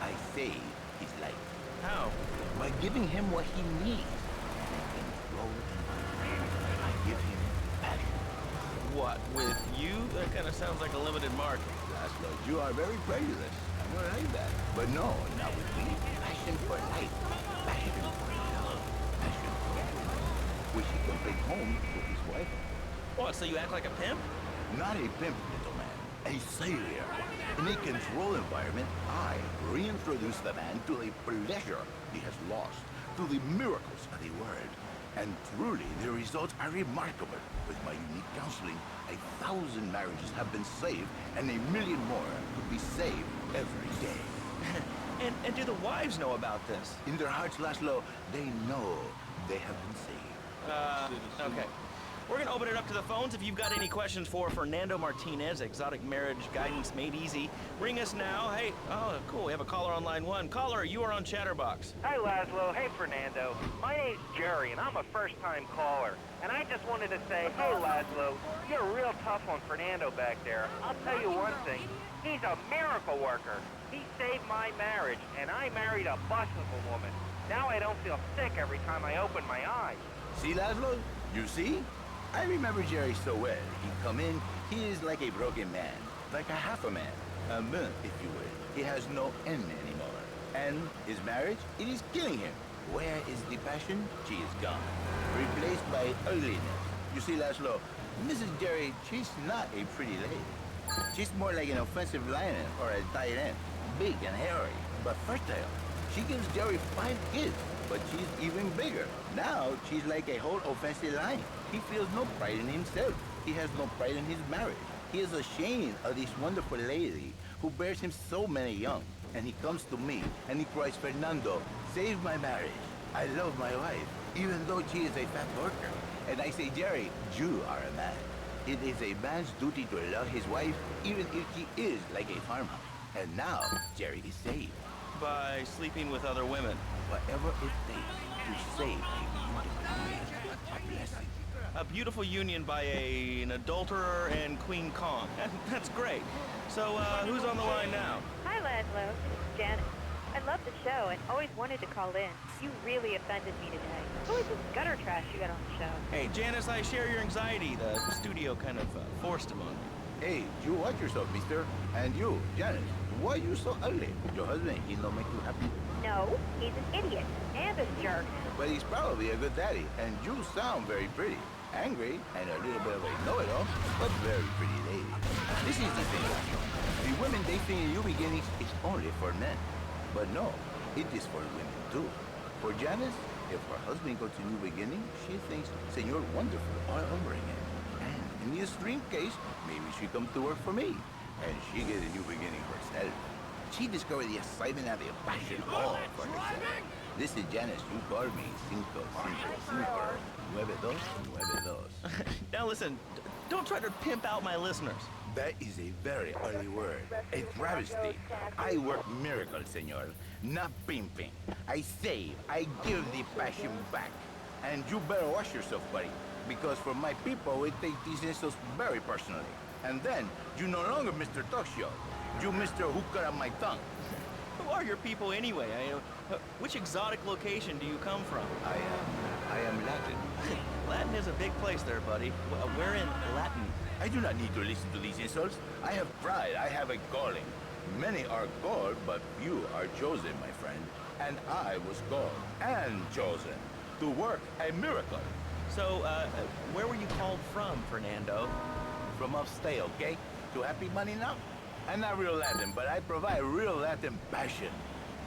I save his life. How? By giving him what he needs. And grow in life. I give him passion. What, with you? That kind of sounds like a limited market. Laszlo, you are very prejudiced. I don't like that. But no, not with me. Passion for life. Passion for love. Passion for women. Which he can bring home to his wife. What, so you act like a pimp? Not a pimp, little man. A savior. In a controlled environment, I reintroduce the man to the pleasure he has lost, to the miracles of the world. And truly, the results are remarkable. With my unique counseling, 1,000 marriages have been saved, and 1 million more could be saved every day. And do the wives know about this? In their hearts, Laszlo, they know they have been saved. Okay. We're gonna open it up to the phones. If you've got any questions for Fernando Martinez, Exotic Marriage Guidance Made Easy, ring us now. Hey, oh, cool, we have a caller on line 1. Caller, you are on Chatterbox. Hi, Laszlo. Hey, Fernando. My name's Jerry, and I'm a first-time caller. And I just wanted to say, hey, Laszlo, you're real tough on Fernando back there. I'll tell you one thing. He's a miracle worker. He saved my marriage, and I married a bustable woman. Now I don't feel sick every time I open my eyes. See, Laszlo? You see? I remember Jerry so well. He'd come in, he is like a broken man, like a half a man, a man, if you will. He has no end anymore. And his marriage, it is killing him. Where is the passion? She is gone, replaced by ugliness. You see, Laszlo, Mrs. Jerry, she's not a pretty lady. She's more like an offensive lion or a tight end, big and hairy, but fertile. She gives Jerry 5 kids, but she's even bigger. Now, she's like a whole offensive lion. He feels no pride in himself. He has no pride in his marriage. He is ashamed of this wonderful lady who bears him so many young. And he comes to me and he cries, Fernando, save my marriage. I love my wife, even though she is a fat worker. And I say, Jerry, you are a man. It is a man's duty to love his wife, even if she is like a farmhouse. And now, Jerry is saved. By sleeping with other women. Whatever it takes to save a beautiful union. A blessing. A beautiful union by an adulterer and Queen Kong. That's great. So, who's on the line now? Hi, Laszlo. This is Janet. I love the show and always wanted to call in. You really offended me today. Who is this gutter trash you got on the show? Hey, Janice, I share your anxiety. The studio kind of forced him on me. Hey, you watch yourself, mister. And you, Janice, why you so ugly? Your husband, he don't make you happy? No, he's an idiot and a jerk. But he's probably a good daddy, and you sound very pretty. Angry, and a little bit of a know-it-all, but very pretty lady. This is the thing. The women they think in New Beginnings is only for men. But no, it is for women too. For Janice, if her husband goes to New Beginning, she thinks Senor Wonderful all over again. And in the extreme case, maybe she come to work for me, and she get a New Beginning herself. She discovered the excitement and the passion all for herself. Listen, Janice, you call me 55592. Now listen, don't try to pimp out my listeners. That is a very ugly word. A travesty. I work miracles, senor. Not pimping. I save. I give the passion back. And you better watch yourself, buddy. Because for my people, we take these insults very personally. And then, you no longer Mr. Talk Show. You Mr. Who Cut Out My Tongue. Who are your people anyway? Which exotic location do you come from? I am Latin. Latin is a big place there, buddy. Where in Latin? I do not need to listen to these insults. I have pride. I have a calling. Many are called, but few are chosen, my friend. And I was called and chosen to work a miracle. So, where were you called from, Fernando? from upstate, okay? So happy money now? I'm not real Latin, but I provide real Latin passion.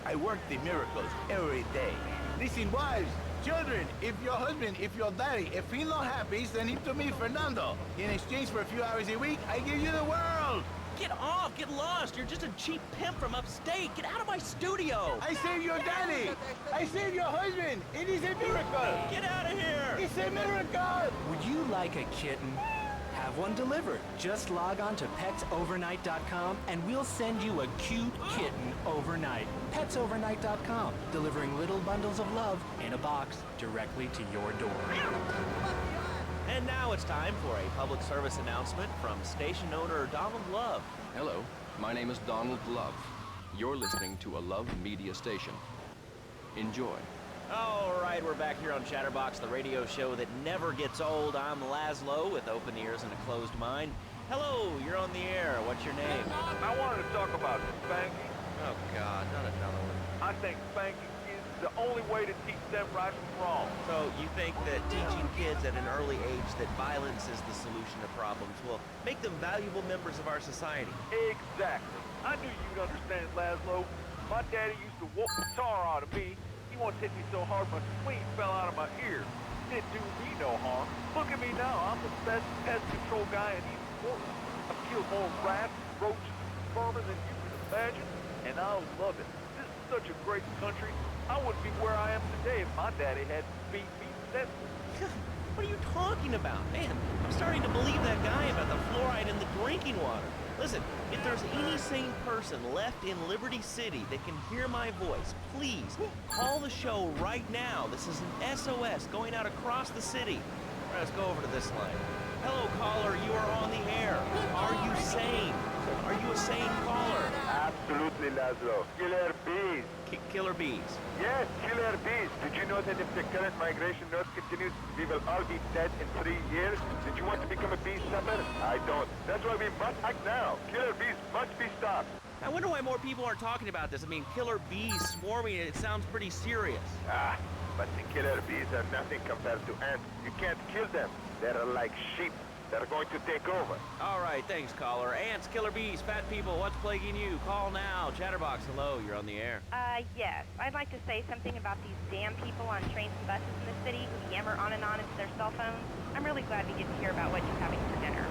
I work the miracles every day. Listen, wives, children, if your husband, if your daddy, if he's not happy, send him to me, Fernando. In exchange for a few hours a week, I give you the world. Get off! Get lost! You're just a cheap pimp from upstate! Get out of my studio! I saved your daddy! I saved your husband! It is a miracle! Get out of here! It's a miracle! Would you like a kitten? Have one delivered. Just log on to petsovernight.com and we'll send you a cute kitten overnight. Petsovernight.com, delivering little bundles of love in a box directly to your door. And now it's time for a public service announcement from station owner Donald Love. Hello, my name is Donald Love. You're listening to a Love Media station. Enjoy. All right, we're back here on Chatterbox, the radio show that never gets old. I'm Laszlo with open ears and a closed mind. Hello, you're on the air. What's your name? I wanted to talk about spanking. Oh, God, not another one. I think spanking is the only way to teach them right from wrong. So you think that teaching kids at an early age that violence is the solution to problems will make them valuable members of our society? Exactly. I knew you'd understand, Laszlo. My daddy used to whoop the tar out of me. He once hit me so hard my spleen fell out of my ear. Didn't do me no harm. Look at me now. I'm the best pest control guy in East Portland. I've killed more rats, roaches, vermin than you can imagine, and I love it. This is such a great country. I wouldn't be where I am today if my daddy hadn't beat me senseless. What are you talking about? Man, I'm starting to believe that guy about the fluoride in the drinking water. Listen, if there's any sane person left in Liberty City that can hear my voice, please call the show right now. This is an SOS going out across the city. All right, let's go over to this line. Hello, caller, you are on the air. Are you sane? Are you a sane caller? Absolutely, Laszlo. Killer bees. Killer bees. Yes, killer bees. Did you know that if the current migration north continues, we will all be dead in 3 years? Did you want to become a bee stopper? I don't. That's why we must act now. Killer bees must be stopped. I wonder why more people aren't talking about this. I mean, killer bees swarming, it sounds pretty serious. Ah, but the killer bees are nothing compared to ants. You can't kill them. They're like sheep. They're going to take over. All right, thanks, caller. Ants, killer bees, fat people, what's plaguing you? Call now. Chatterbox, hello, you're on the air. Yes. I'd like to say something about these damn people on trains and buses in the city who yammer on and on into their cell phones. I'm really glad we get to hear about what you're having for dinner.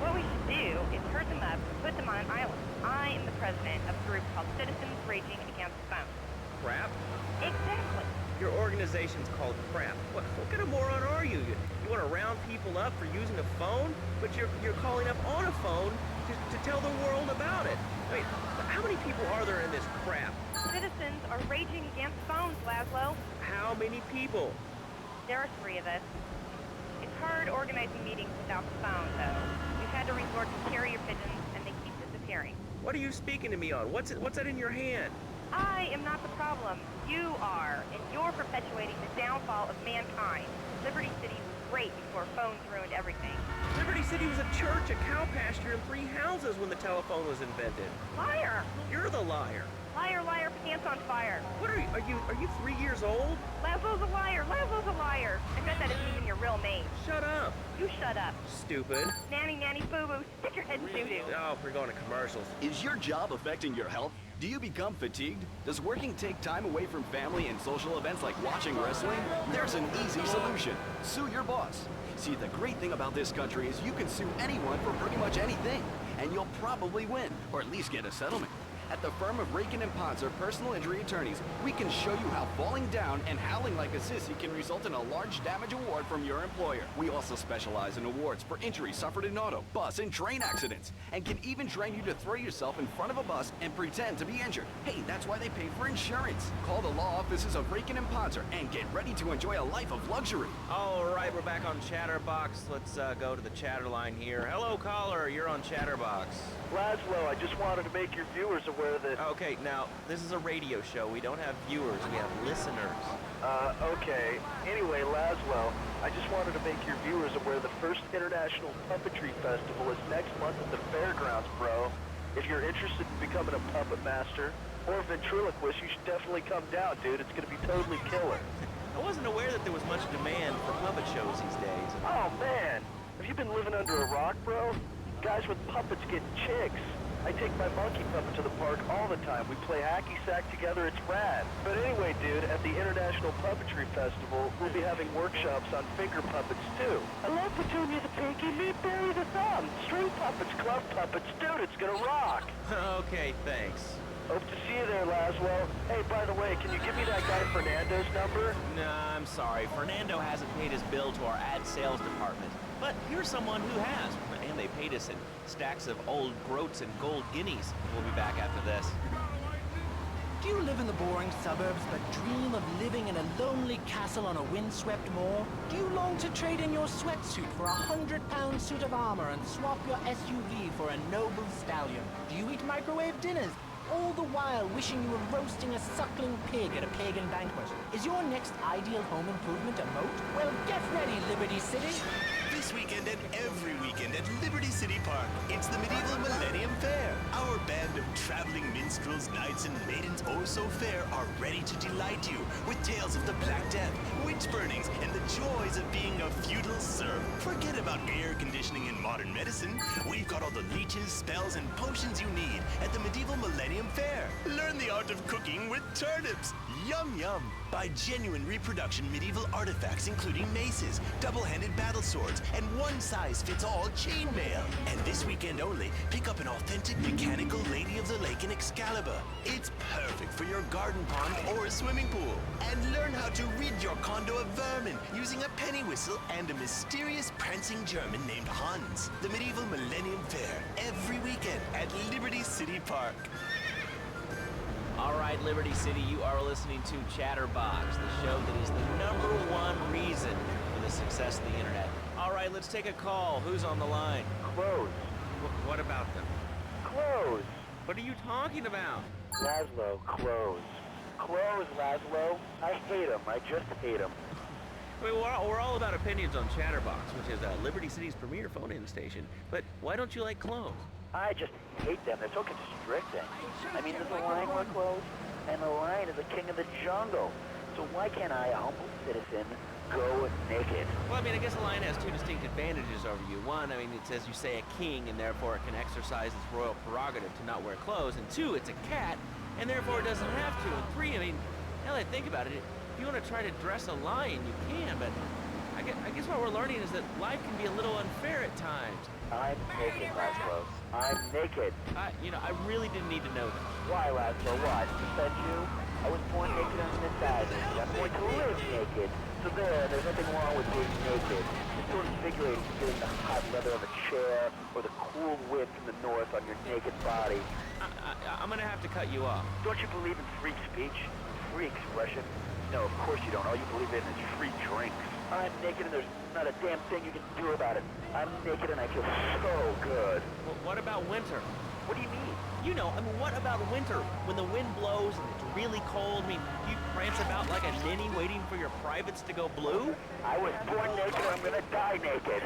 What we should do is herd them up and put them on an island. I am the president of a group called Citizens Raging Against Phones. Crap? Exactly. Your organization's called Crap. What kind of moron are you? You want to round people up for using a phone? But you're calling up on a phone to tell the world about it. I mean, how many people are there in this crap? Citizens are raging against phones, Laszlo. How many people? There are 3 of us. It's hard organizing meetings without the phone, though. We've had to resort to carrier pigeons, and they keep disappearing. What are you speaking to me on? What's that in your hand? I am not the problem. You are, and you're perpetuating the downfall of mankind. Liberty City was great before phones ruined everything. Liberty City was a church, a cow pasture, and 3 houses when the telephone was invented. Liar! You're the liar. Liar, liar, pants on fire. What are you 3 years old? Laszlo's a liar. Laszlo's a liar. I bet that isn't even your real name. Shut up. You shut up. Stupid. Nanny, nanny, boo-boo. Stick your head in doo-doo. Oh, we're going to commercials. Is your job affecting your health? Do you become fatigued? Does working take time away from family and social events like watching wrestling? There's an easy solution. Sue your boss. See, the great thing about this country is you can sue anyone for pretty much anything, and you'll probably win, or at least get a settlement. At the firm of Rakin & Ponzer Personal Injury Attorneys, we can show you how falling down and howling like a sissy can result in a large damage award from your employer. We also specialize in awards for injuries suffered in auto, bus, and train accidents, and can even train you to throw yourself in front of a bus and pretend to be injured. Hey, that's why they pay for insurance. Call the law offices of Rakin & Ponzer and get ready to enjoy a life of luxury. All right, we're back on Chatterbox. Let's go to the chatter line here. Hello, caller. You're on Chatterbox. Laszlo, I just wanted to make your viewers aware that... Okay, now, this is a radio show. We don't have viewers. We have listeners. Okay. Anyway, Laszlo, I just wanted to make your viewers aware the first International Puppetry Festival is next month at the fairgrounds, bro. If you're interested in becoming a puppet master or a ventriloquist, you should definitely come down, dude. It's going to be totally killer. I wasn't aware that there was much demand for puppet shows these days. Oh, man. Have you been living under a rock, bro? Guys with puppets get chicks. I take my monkey puppet to the park all the time. We play hacky sack together, it's rad. But anyway, dude, at the International Puppetry Festival, we'll be having workshops on finger puppets, too. I love Petunia the Pinky, meet Barry the Thumb, string puppets, glove puppets, dude, it's gonna rock. Okay, thanks. Hope to see you there, Laszlo. Hey, by the way, can you give me that guy Fernando's number? Nah, I'm sorry. Fernando hasn't paid his bill to our ad sales department. But here's someone who has. And they paid us in stacks of old groats and gold guineas. We'll be back after this. Do you live in the boring suburbs but dream of living in a lonely castle on a windswept moor? Do you long to trade in your sweatsuit for a 100-pound suit of armor and swap your SUV for a noble stallion? Do you eat microwave dinners? All the while wishing you were roasting a suckling pig at a pagan banquet. Is your next ideal home improvement a moat? Well, get ready, Liberty City! This weekend and every weekend at Liberty City Park, it's the Medieval Millennium Fair. Our band of traveling minstrels, knights, and maidens oh so fair are ready to delight you with tales of the Black Death, witch burnings, and the joys of being a feudal serf. Forget about air conditioning and modern medicine. We've got all the leeches, spells, and potions you need at the Medieval Millennium Fair. Learn the art of cooking with turnips. Yum yum! Buy genuine reproduction medieval artifacts including maces, double-handed battle swords, and one-size-fits-all chainmail. And this weekend only, pick up an authentic mechanical Lady of the Lake in Excalibur. It's perfect for your garden pond or swimming pool. And learn how to rid your condo of vermin using a penny whistle and a mysterious prancing German named Hans. The Medieval Millennium Fair, every weekend at Liberty City Park. All right, Liberty City, you are listening to Chatterbox, the show that is the #1 reason for the success of the internet. All right, let's take a call. Who's on the line? Clothes. What about them? Clothes. What are you talking about? Laszlo, clothes. Clothes, Laszlo. I hate them. I just hate them. I mean, we're all about opinions on Chatterbox, which is Liberty City's premier phone-in station. But why don't you like clothes? I just hate them. They're so constricting. I mean, does the lion wear clothes? And the lion is the king of the jungle. So why can't I, a humble citizen, go naked? Well, I mean, I guess a lion has two distinct advantages over you. One, I mean, it's, as you say, a king, and therefore it can exercise its royal prerogative to not wear clothes. And two, it's a cat, and therefore it doesn't have to. And three, I mean, now that I think about it, if you want to try to dress a lion, you can, but I guess what we're learning is that life can be a little unfair at times. I'm naked, Laszlo. I'm naked. I really didn't need to know that. Why, Laszlo? Why? To defend you? I was born naked on this island. I'm going to live naked. So there's nothing wrong with being naked. It's sort of invigorating feeling the hot leather of a chair or the cool wind from the north on your naked body. I'm gonna have to cut you off. Don't you believe in free speech? Free expression? No, of course you don't. All you believe in is free drinks. I'm naked and there's not a damn thing you can do about it. I'm naked and I feel so good. Well, what about winter? What do you mean? You know, I mean, what about winter? When the wind blows and it's really cold, I mean, do you prance about like a ninny waiting for your privates to go blue? I was born naked and I'm gonna die naked.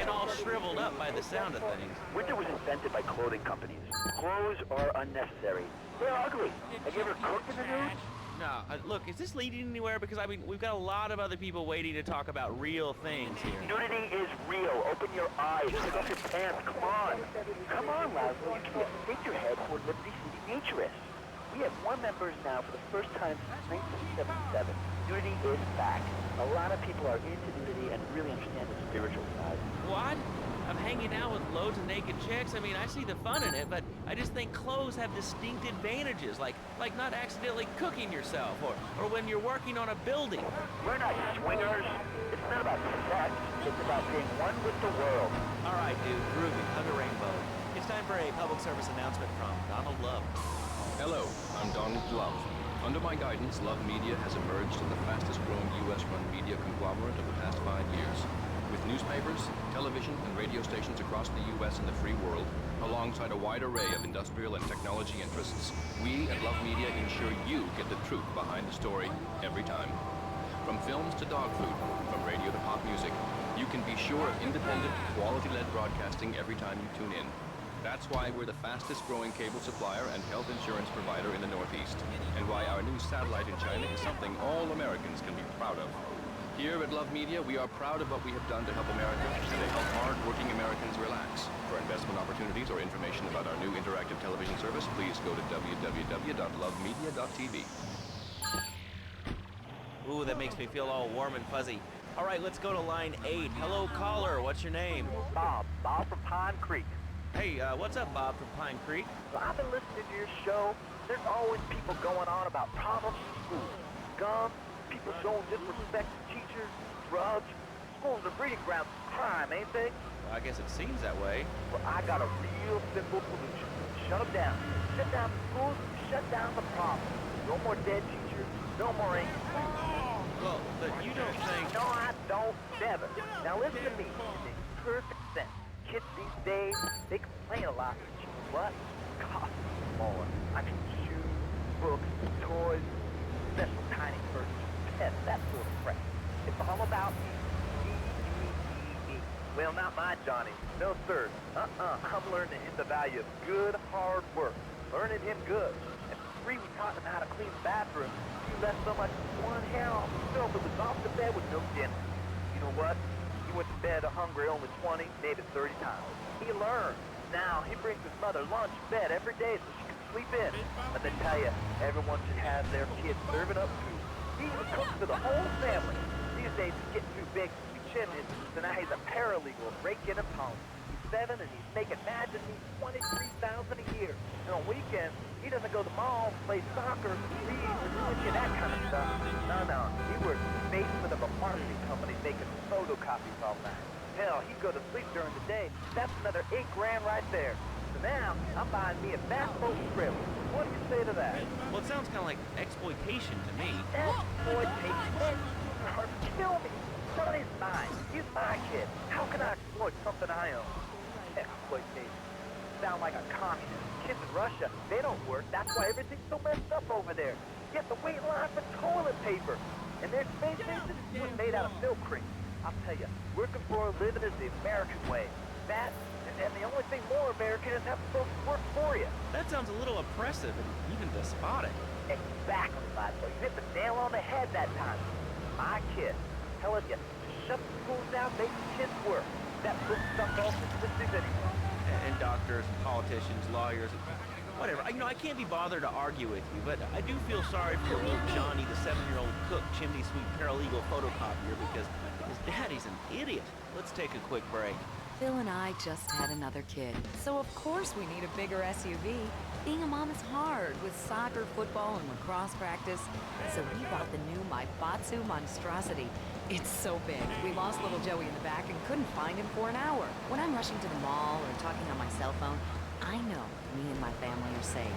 And all shriveled up by the sound of things. Winter was invented by clothing companies. Clothes are unnecessary. They're ugly. Have you ever cooked in the nude? No, look, is this leading anywhere? Because, I mean, we've got a lot of other people waiting to talk about real things here. Nudity is real. Open your eyes. Take off your pants. Come on. Come on, Laszlo. You can't stick your head for Liberty City Naturists. We have more members now for the first time since 1977. Nudity is back. A lot of people are into nudity and really understand the spiritual side. What? I'm hanging out with loads of naked chicks. I mean, I see the fun in it, but I just think clothes have distinct advantages, like not accidentally cooking yourself, or when you're working on a building. We're not swingers. It's not about sex. It's about being one with the world. All right, dude, groovy, hug a rainbow. It's time for a public service announcement from Donald Love. Hello, I'm Donald Love. Under my guidance, Love Media has emerged as the fastest-growing U.S.-run media conglomerate of the past 5 years. With newspapers, television, and radio stations across the U.S. and the free world, alongside a wide array of industrial and technology interests, we at Love Media ensure you get the truth behind the story every time. From films to dog food, from radio to pop music, you can be sure of independent, quality-led broadcasting every time you tune in. That's why we're the fastest-growing cable supplier and health insurance provider in the Northeast, and why our new satellite in China is something all Americans can be proud of. Here at Love Media, we are proud of what we have done to help America and to help hard-working Americans relax. For investment opportunities or information about our new interactive television service, please go to www.lovemedia.tv. Ooh, that makes me feel all warm and fuzzy. All right, let's go to line 8. Hello, caller. What's your name? Bob from Pine Creek. Hey, what's up, Bob from Pine Creek? So I've been listening to your show. There's always people going on about problems in school. Guns, people showing disrespect to teachers, drugs. Schools are breeding grounds for crime, ain't they? Well, I guess it seems that way. Well, I got a real simple solution. Shut them down. Shut down the schools, shut down the problem. No more dead teachers, no more angry students. Well, but you don't think... No, I don't. Never. Now listen to me. It makes perfect sense. Kids these days, they complain a lot. But you know what? Cost more. I mean, shoes, books, toys, special tiny furniture, pets, that sort of crap. It's all about me. Well, not my Johnny. No, sir. I'm learning him the value of good, hard work. Learning him good. And for free, we taught him how to clean the bathroom. He left so much as one hair on himself that was off the bed with no dinner. You know what? He went to bed hungry only 20, maybe 30 times. He learned. Now, he brings his mother lunch to bed every day so she can sleep in. Let me tell you, everyone should have their kids serving up food. He even cooks for the whole family. These days, he's getting too big to be chimney, so now he's a paralegal breaking and pounding. He's 7 and he's making, imagine me, $23,000 a year. And on weekends, he doesn't go to the mall, play soccer, read, or do any of that kind of stuff. No. He works in the basement of a marketing company making photocopies all night. Hell, he'd go to sleep during the day. That's another $8 grand right there. So now, I'm buying me a fast boat trailer. What do you say to that? Well, it sounds kind of like exploitation to me. Exploitation? Or kill me. Sonny's mine. He's my kid. How can I exploit something I own? Exploitation. Sound like a communist. Kids in Russia, they don't work. That's why everything's so messed up over there. Get the wait line for toilet paper. And their space station was made out of milk cream. I'll tell you, working for a living is the American way. That, and the only thing more American is having folks work for you. That sounds a little oppressive and even despotic. Exactly, Laszlo. You hit the nail on the head that time. My kid, I'm telling you, shut the schools down, make the kids work. That puts stuff off the systems anyway. And doctors, and politicians, lawyers, whatever. I can't be bothered to argue with you, but I do feel sorry for little Johnny, the 7-year-old cook, chimney sweep, paralegal photocopier, because his daddy's an idiot. Let's take a quick break. Phil and I just had another kid, so of course we need a bigger SUV. Being a mom is hard with soccer, football, and lacrosse practice, so we bought the new Maibatsu monstrosity. It's so big, we lost little Joey in the back and couldn't find him for an hour. When I'm rushing to the mall or talking on my cell phone, I know me and my family are safe.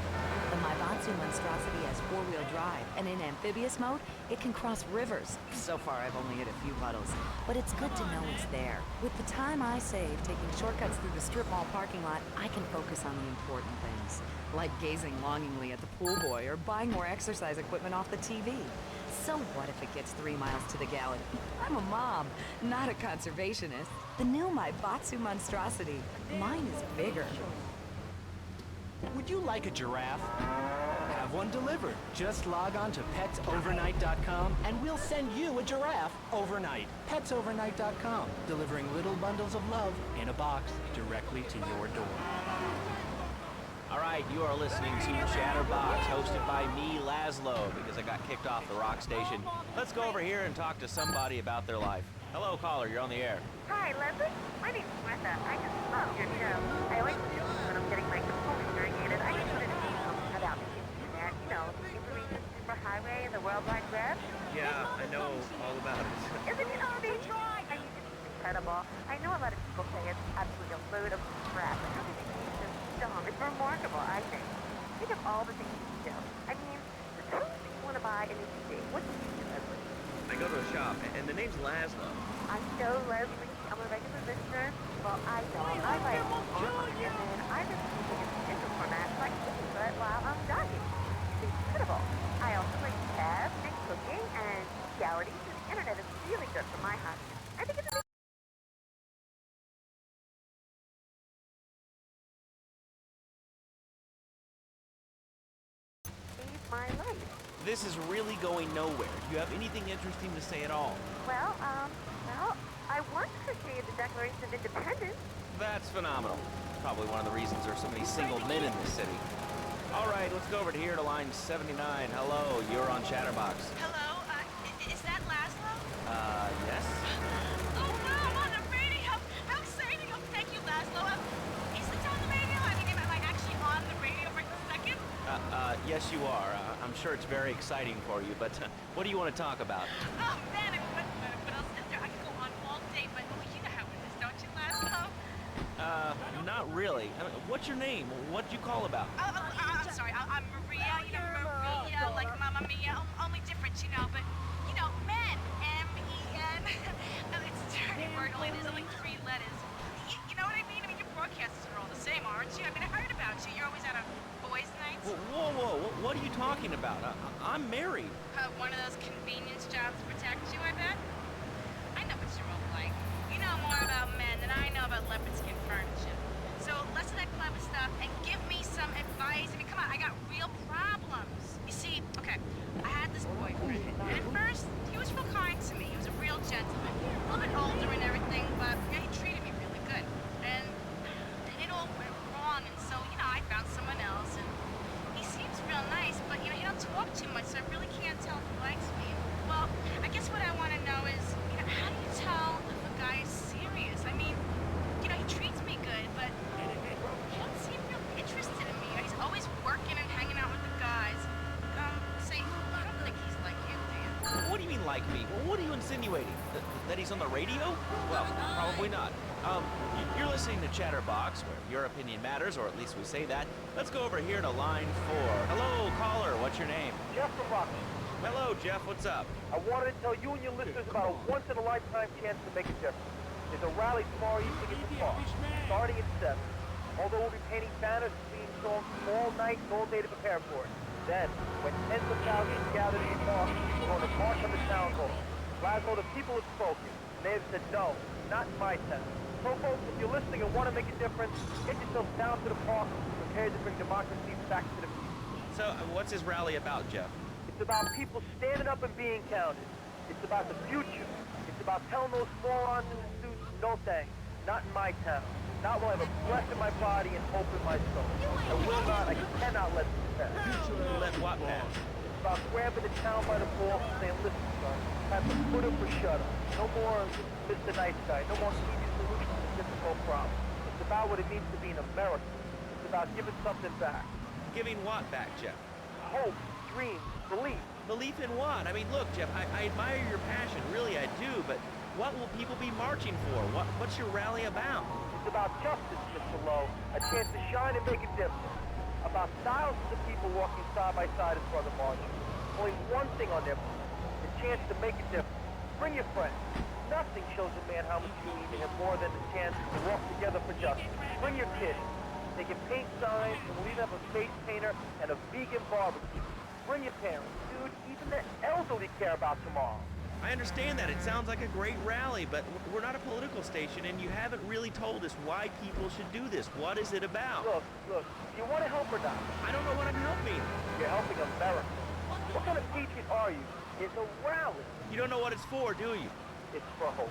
The Maibatsu monstrosity has 4-wheel drive, and in amphibious mode, it can cross rivers. So far, I've only hit a few puddles, but it's good to know it's there. With the time I save taking shortcuts through the strip mall parking lot, I can focus on the important things, like gazing longingly at the pool boy or buying more exercise equipment off the TV. So what if it gets 3 miles to the gallon? I'm a mom, not a conservationist. The new Maibatsu monstrosity. Mine is bigger. Would you like a giraffe? Have one delivered. Just log on to petsovernight.com and we'll send you a giraffe overnight. Petsovernight.com, delivering little bundles of love in a box directly to your door. All right, you are listening to Chatterbox, hosted by me, Laszlo, because I got kicked off the rock station. Let's go over here and talk to somebody about their life. Hello, caller, you're on the air. Hi, Leslie. My name's Martha. I just love your show. I always do when I'm getting my components irrigated. I just wanted to know about the internet, the information superhighway and the World Wide Web. Yeah, I know all about it. Isn't it amazing? I mean, it's incredible. I know a lot of people say it's absolutely a load of crap, but everything is just dumb. It's remarkable, I think. Think of all the things you do. I mean, the things that you want to buy in a CD. What do you do, Leslie? I go to a shop, and the name's Laszlo. I know, Leslie. I'm a regular listener. Well, I don't. I like online, and then I just use it in digital format so I can listen to it while I'm jogging. It's incredible. I also like tabs and cooking and reality, so the internet is really good for my hobby. I think it's amazing. My life. This is really going nowhere. Do you have anything interesting to say at all? Well, I once created the Declaration of Independence. That's phenomenal. Probably one of the reasons there's so many single men in this city. All right, let's go over to here to line 79. Hello, you're on Chatterbox. Hello, is that Laszlo? Yes? Oh, wow, I'm on the radio. How exciting. Oh, thank you, Laszlo. Is this on the radio? I mean, am I actually on the radio right this second? Yes, you are. I'm sure it's very exciting for you, but what do you want to talk about? Oh, man, what else is there? I could go on all day, but you know how it is, don't you, Laszlo? Not really. What's your name? What'd you call about? I'm sorry. I'm Maria, Maria, like Mamma Mia, only different, but, men, M-E-N. It's a dirty word, there's only 3 letters. You know what I mean? I mean, your broadcasters are all the same, aren't you? I mean, I heard about you. You're always out on boys' nights. Whoa, what are you talking about? I'm married. One of those convenience jobs to protect you, I bet? I know what you're all like. You know more about men than I know about leopard skin furniture. So less of that clever stuff and give me some advice. I mean, come on, I got real problems. You see, okay, I had this boyfriend, and at first, he was real kind to me. He was a real gentleman, a little bit older and everything, but he treated me really good. And it all went wrong, and so, I found someone else, and he seems real nice, but, he don't talk too much, so I really can't tell if he likes me. Well, I guess what I want to know is, how do you tell if a guy is serious? I mean, he treats me good, but he don't seem real interested in me. He's always working and hanging out with the guys. Say, you don't think he's like you, do you? What do you mean, like me? What are you insinuating? That he's on the radio? Well, probably not. You're listening to Chatterbox, where your opinion matters, or at least we say that. Let's go over here to line 4. Hello, caller. What's your name? Jeff from Rocky. Hello, Jeff. What's up? I wanted to tell you and your listeners about a once-in-a-lifetime chance to make a difference. There's a rally tomorrow evening at the park, starting at 7. Although we'll be painting banners and singing songs all night and all day to prepare for it. Then, when tens of thousands gather in the park, we're going to march on the town hall. Laszlo, the people have spoken, and they have said no, not in my town. So folks, if you're listening and want to make a difference, get yourself down to the park and prepare to bring democracy back to the people. So, what's his rally about, Jeff? It's about people standing up and being counted. It's about the future. It's about telling those morons in the suits, no thanks, not in my town. Not while I have a breath in my body and hope in my soul. I will not, I cannot let this pass. Let what pass? It's about grabbing the town by the balls and saying, listen, son, time to put up or shut up. No more Mr. Nice Guy. No more easy solutions to difficult problems. It's about what it means to be an American. It's about giving something back. Giving what back, Jeff? Hope, dreams, belief. Belief in what? I mean, look, Jeff, I admire your passion. Really, I do. But what will people be marching for? What's your rally about? It's about justice, Mr. Lowe. A chance to shine and make a difference. About thousands of people walking side by side in front of marching. Only one thing on their mind. The chance to make a difference. Bring your friends. Nothing shows a man how much you need to him more than the chance to walk together for justice. Bring your kids. They can paint signs, and we'll even have a face painter and a vegan barbecue. Bring your parents. Dude, even the elderly care about tomorrow. I understand that. It sounds like a great rally, but we're not a political station, and you haven't really told us why people should do this. What is it about? Look, do you want to help or not? I don't know what I'm helping. You're helping America. What kind of patriot are you? It's a rally. You don't know what it's for, do you? It's for hope.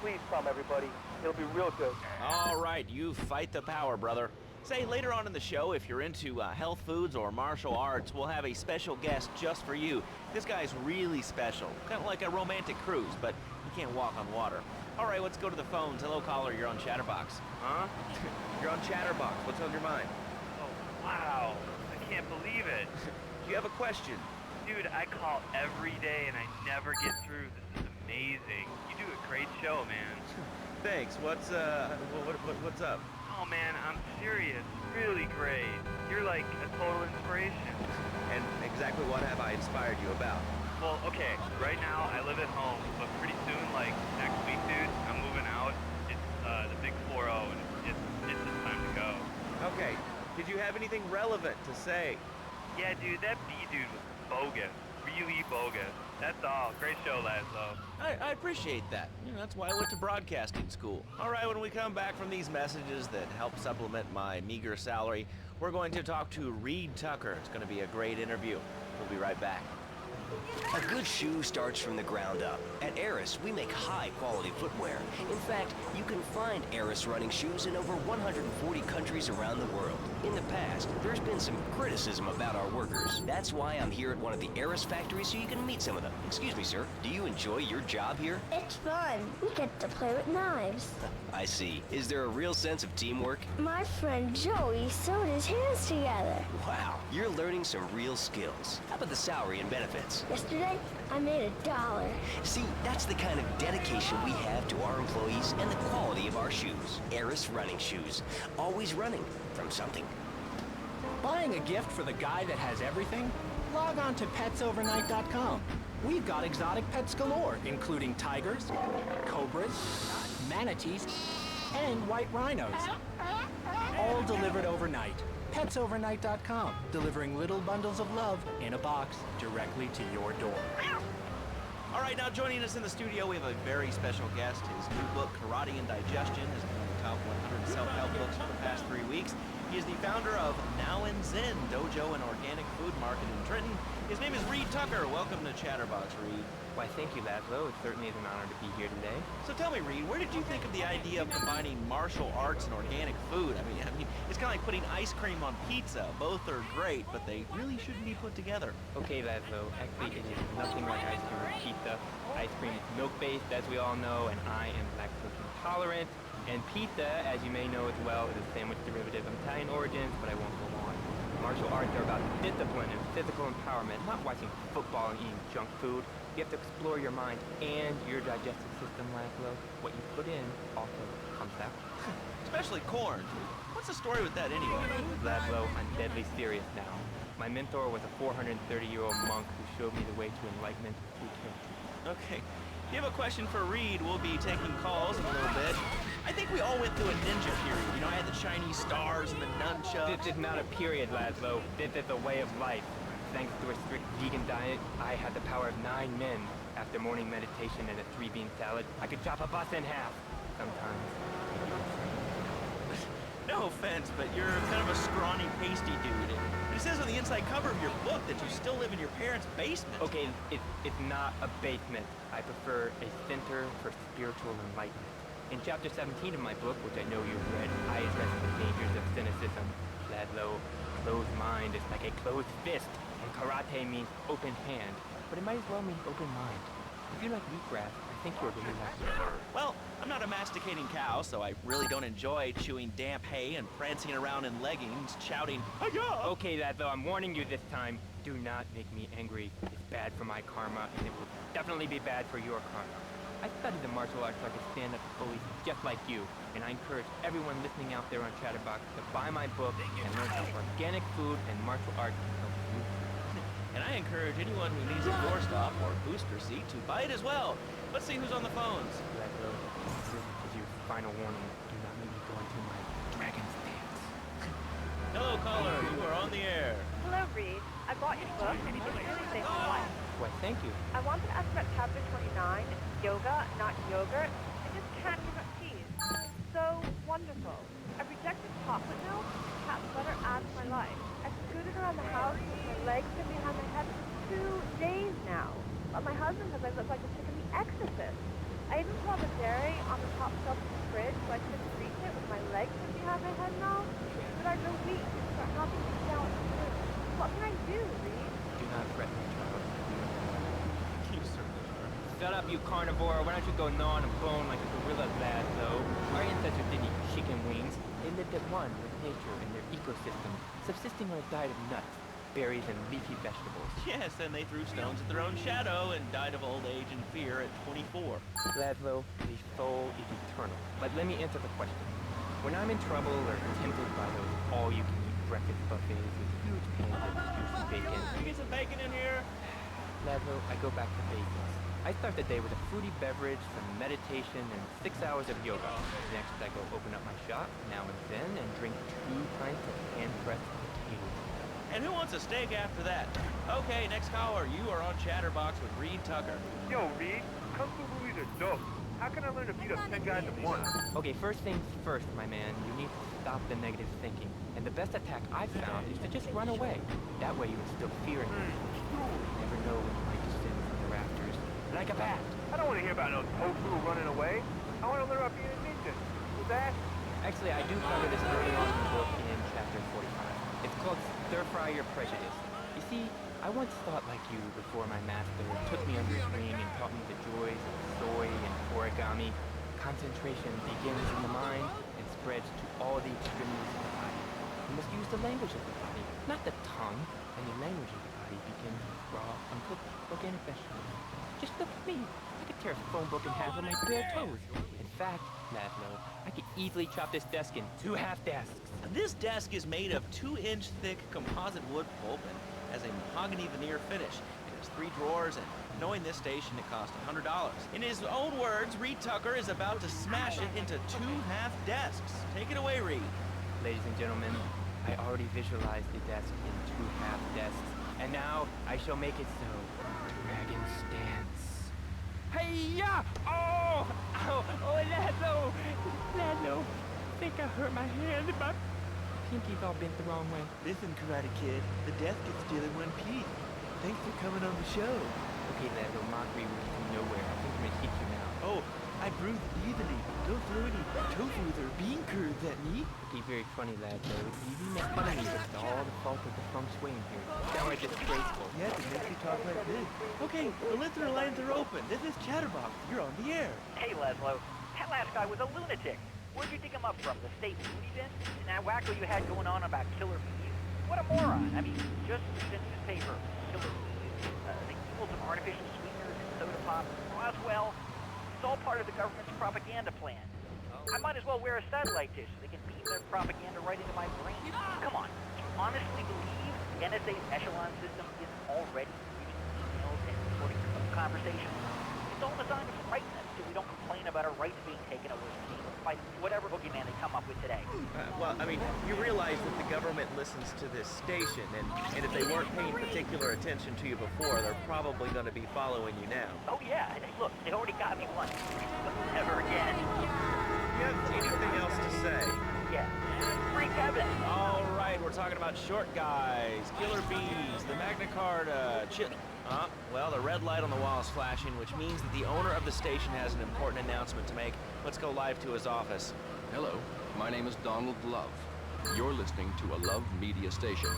Please come, everybody. It'll be real good. All right, you fight the power, brother. Say, later on in the show, if you're into health foods or martial arts, we'll have a special guest just for you. This guy's really special. Kind of like a romantic cruise, but he can't walk on water. All right, let's go to the phones. Hello, caller. You're on Chatterbox. Huh? You're on Chatterbox. What's on your mind? Oh, wow. I can't believe it. Do you have a question? Dude, I call every day and I never get through. This is amazing. You do a great show, man. Thanks. What's up? Oh man, I'm serious. Really great. You're like a total inspiration. And exactly what have I inspired you about? Well, okay, right now I live at home, but pretty soon, like next week, dude, I'm moving out. It's the big 4-0, and it's just time to go. Okay, did you have anything relevant to say? Yeah, dude, that B dude was bogus. Really bogus. That's all. Great show, Laszlo. I appreciate that. That's why I went to broadcasting school. All right, when we come back from these messages that help supplement my meager salary, we're going to talk to Reed Tucker. It's going to be a great interview. We'll be right back. A good shoe starts from the ground up. At Eris, we make high-quality footwear. In fact, you can find Eris running shoes in over 140 countries around the world. In the past, there's been some criticism about our workers. That's why I'm here at one of the Eris factories so you can meet some of them. Excuse me, sir. Do you enjoy your job here? It's fun. We get to play with knives. I see. Is there a real sense of teamwork? My friend Joey sewed his hands together. Wow, you're learning some real skills. How about the salary and benefits? Yesterday, I made $1. See, that's the kind of dedication we have to our employees and the quality of our shoes. Eris running shoes. Always running from something. Buying a gift for the guy that has everything? Log on to petsovernight.com. We've got exotic pets galore, including tigers, cobras, manatees, and white rhinos. All delivered overnight. petsovernight.com, delivering little bundles of love in a box directly to your door. All right, now joining us in the studio, we have a very special guest. His new book, Karate and Digestion, has been on the top 100 self-help books for the past 3 weeks. He is the founder of Now and Zen Dojo and Organic Food Market in Trenton. His name is Reed Tucker. Welcome to Chatterbox, Reed. Why, thank you, Laszlo. It certainly is an honor to be here today. So tell me, Reed, where did you think of the idea of combining martial arts and organic food? I mean, it's kind of like putting ice cream on pizza. Both are great, but they really shouldn't be put together. Okay, Laszlo. Actually, it is nothing like ice cream or pizza. Ice cream is milk-based, as we all know, and I am lactose intolerant. And pizza, as you may know as well, is a sandwich derivative of Italian origins, but I won't go on. Martial arts are about discipline and physical empowerment, not watching football and eating junk food. You have to explore your mind and your digestive system, Laszlo. What you put in also comes out. Especially corn. What's the story with that anyway? Laszlo, I'm deadly serious now. My mentor was a 430-year-old monk who showed me the way to enlightenment through turkey. Okay. If you have a question for Reed, we'll be taking calls in a little bit. I think we all went through a ninja period. You know, I had the Chinese stars and the nunchucks. This is not a period, Laszlo. This is a way of life. Thanks to a strict vegan diet, I had the power of 9 men. After morning meditation and a 3-bean salad, I could chop a bus in half. Sometimes. No offense, but you're kind of a scrawny, pasty dude. It says on the inside cover of your book that you still live in your parents' basement. Okay, it's not a basement. I prefer a center for spiritual enlightenment. In chapter 17 of my book, which I know you've read, I address the dangers of cynicism. Laszlo, closed mind is like a closed fist, and karate means open hand, but it might as well mean open mind. If you like wheatgrass, I think you'll really like it. Well, I'm not a masticating cow, so I really don't enjoy chewing damp hay and prancing around in leggings, shouting, "Hi-ya!" Okay, Laszlo, I'm warning you this time. Do not make me angry. It's bad for my karma, and it will definitely be bad for your karma. I studied the martial arts so I could stand up to bullies just like you, and I encourage everyone listening out there on Chatterbox to buy my book and learn how organic food and martial arts can help you. And I encourage anyone who needs a doorstop or booster seat to buy it as well. Let's see who's on the phones. Laszlo, this is your final warning. Do not make me go into my dragon's dance. Hello, caller. You are on the air. Hello, Reed. I bought your book, and it's really saved my life. Why, thank you. I wanted to ask about chapter 29, yoga, not yogurt. I just can't give up cheese. So wonderful. I rejected chocolate milk. Cat butter adds my life. I've scooted around the house with my legs pinned behind my head for 2 days now. But my husband says I look like the chick in The Exorcist. I even put all the dairy on the top shelf of the fridge so I couldn't reach it with my legs pinned behind my head now. But I go weak and start knocking me down with the food. What can I do, Reed? Do not threaten me, child. You certainly are. Shut up, you carnivore. Why don't you go gnaw on a bone like a gorilla, Laszlo? Our ancestors didn't eat chicken wings. They lived at one with nature and their ecosystem, subsisting on a diet of nuts, berries, and leafy vegetables. Yes, and they threw stones at their own shadow and died of old age and fear at 24. Laszlo, the soul is eternal. But let me answer the question. When I'm in trouble or tempted by those all-you-can-eat breakfast buffets with huge pans of juicy bacon... Can you get some bacon in here? Laszlo, I go back to basics. I start the day with a fruity beverage, some meditation, and 6 hours of yoga. Next, I go open up my shop, Now and Zen, and drink 2 pints of hand-pressed potato. And who wants a steak after that? Okay, next caller. You are on Chatterbox with Reed Tucker. Yo, Reed, Kung Fu movies are dope. How can I learn to beat up 10 guys at once? Okay, first things first, my man. You need to stop the negative thinking. And the best attack I've found is to just run away. That way you instill fear in me. You never know when you might like a bat. I don't want to hear about no tofu running away. I want to learn about being a ninja. With that? Actually, I do cover this early on in the book in chapter 45. It's called Stir Fry Your Prejudice. You see, I once thought like you before my master took me under his wing and taught me the joys of soy and origami. Concentration begins in the mind and spreads to all the extremities of the body. You must use the language of the body, not the tongue. And the language of the body begins with raw, uncooked, organic vegetables. Just look at me. I could tear a phone book in half with my bare toes. In fact, Laszlo, I could easily chop this desk in 2 half desks. This desk is made of 2-inch thick composite wood pulp and has a mahogany veneer finish. It has 3 drawers, and knowing this station, it cost $100. In his own words, Reed Tucker is about to smash it into 2 half desks. Take it away, Reed. Ladies and gentlemen, I already visualized the desk in 2 half desks, and now I shall make it so. Dragon stance. Hey-ya! Oh! Ow! Oh, Laszlo! Laszlo! I think I hurt my hand. My pinky's all bent the wrong way. Listen, Karate Kid, the death gets still in one piece. Thanks for coming on the show. Okay, Laszlo, mockery will get you nowhere. I think I'm gonna hit you now. Oh, I bruised easily. Don't throw any tofus or bean curds at me. Okay, very funny, Laszlo. You make fun of me, but it's all the fault of the feng shui in here. Downright disgraceful. Yeah, it makes you talk like this. Okay, the listener lines are open. This is Chatterbox. You're on the air. Hey, Laszlo. That last guy was a lunatic. Where'd you dig him up from? The state loony bin? And that wacko you had going on about killer bees? What a moron. I mean, just read the newspaper. Killer bees, the evils of artificial sweeteners and soda pop. Roswell. It's all part of the government's propaganda plan. I might as well wear a satellite dish so they can beam their propaganda right into my brain. Come on. Do you honestly believe the NSA's echelon system isn't already reaching emails and recording your phone conversations? It's all designed to frighten us so we don't complain about our rights being taken away from us by whatever boogeyman they come up with today. Well, I mean, you realize that the government listens to this station, and if they weren't paying particular attention to you before, they're probably going to be following you now. Oh yeah, and look, they already got me once. But never again. You have anything else to say? Yeah. Free Kevin. All right, we're talking about short guys, killer bees, the Magna Carta, well, the red light on the wall is flashing, which means that the owner of the station has an important announcement to make. Let's go live to his office. Hello, my name is Donald Love. You're listening to a Love Media station.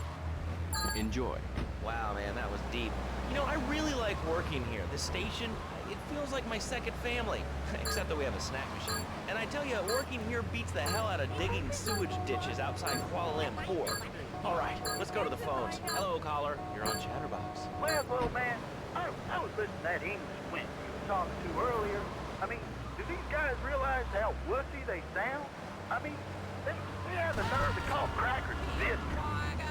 Enjoy. Wow, man, that was deep. You know, I really like working here. The station, it feels like my second family. Except that we have a snack machine. And I tell you, working here beats the hell out of digging sewage ditches outside Kuala Lumpur. All right, let's go to the phones. Hello, caller. You're on Chatterbox. Laszlo, man, I was listening to that English wimp you were talking to earlier. I mean, do these guys realize how wussy they sound? I mean, they have the nerve to call crackers biscuits,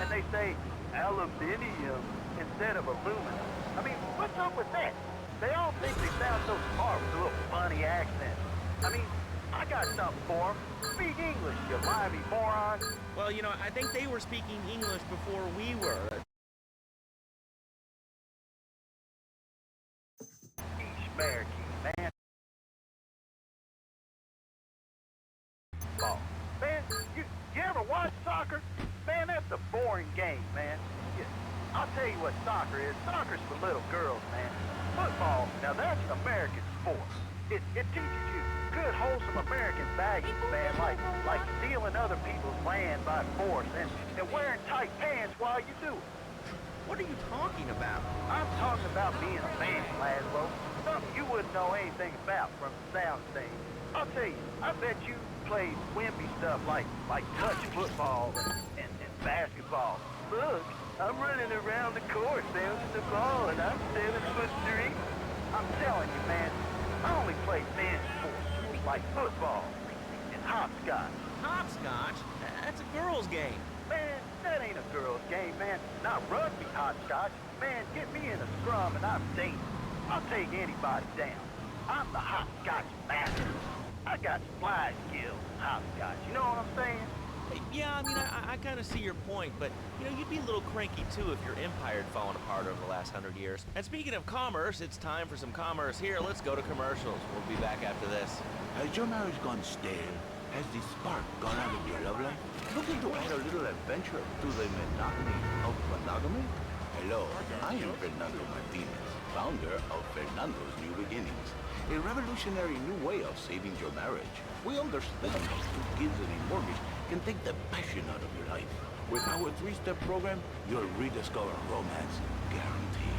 and they say aluminium instead of aluminum. I mean, what's up with that? They all think they sound so smart with a little funny accent. I mean, I got something for them. Speak English, you lively moron. Well, you know, I think they were speaking English before we were. Each American, man. Ball. Man, you ever watch soccer? Man, that's a boring game, man. I'll tell you what soccer is. Soccer's for little girls, man. Football, now that's an American sport. It teaches you good, wholesome American values, man, like stealing other people's land by force and wearing tight pants while you do it. What are you talking about? I'm talking about being a man, Laszlo. Something you wouldn't know anything about from the sound of things. I'll tell you, I bet you played wimpy stuff like touch football and basketball. Look, I'm running around the court bouncing the ball and I'm 7'3". I'm telling you, man, I only play men's sports like football and hopscotch. Hopscotch? That's a girl's game. Man, that ain't a girl's game, man. Not rugby hopscotch. Man, get me in a scrum and I'm dangerous. I'll take anybody down. I'm the hopscotch master. I got fly skills in hopscotch. You know what I'm saying? Yeah, I mean, I kind of see your point, but, you know, you'd be a little cranky, too, if your empire had fallen apart over the last 100 years. And speaking of commerce, it's time for some commerce here. Let's go to commercials. We'll be back after this. Has your marriage gone stale? Has the spark gone out of your love life? Looking to add a little adventure to the monotony of monogamy? Hello, I am Fernando Martinez, founder of Fernando's New Beginnings, a revolutionary new way of saving your marriage. We understand that 2 kids and a mortgage can take the passion out of your life. With our 3-step program, you'll rediscover romance guaranteed.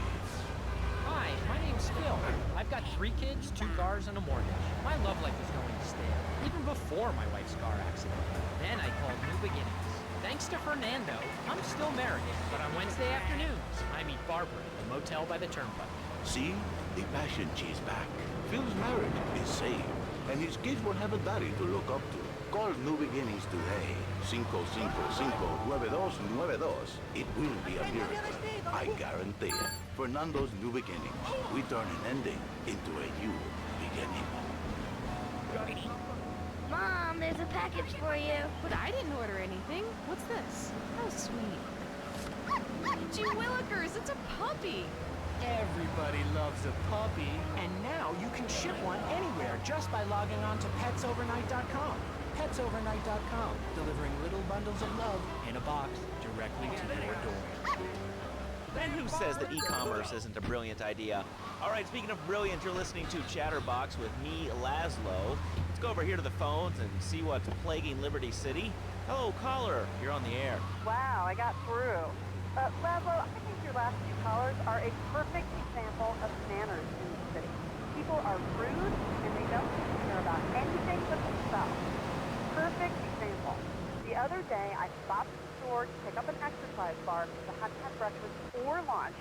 Hi, my name's Phil. I've got 3 kids, 2 cars, and a mortgage. My love life is going stale, even before my wife's car accident. Then I called New Beginnings. Thanks to Fernando, I'm still married, but on Wednesday afternoons, I meet Barbara at the motel by the turnpike. See? The passion she's back. Phil's marriage is saved, and his kids will have a daddy to look up to. Call New Beginnings today. 555-9292. It will be a miracle. I guarantee it. Fernando's New Beginnings. We turn an ending into a new beginning. Mom, there's a package for you. But I didn't order anything. What's this? How sweet. Gee willikers, it's a puppy. Everybody loves a puppy. And now you can ship one anywhere just by logging on to petsovernight.com. Petsovernight.com, delivering little bundles of love in a box directly to your door. And who says that e-commerce isn't a brilliant idea? All right, speaking of brilliant, you're listening to Chatterbox with me, Laszlo. Let's go over here to the phones and see what's plaguing Liberty City. Hello, caller. You're on the air. Wow, I got through. Laszlo, I think your last 2 callers are a perfect example of manners in the city. People are rude and they don't care about anything but themselves. Perfect example. The other day, I stopped at the store to pick up an exercise bar because I hadn't had breakfast or lunch.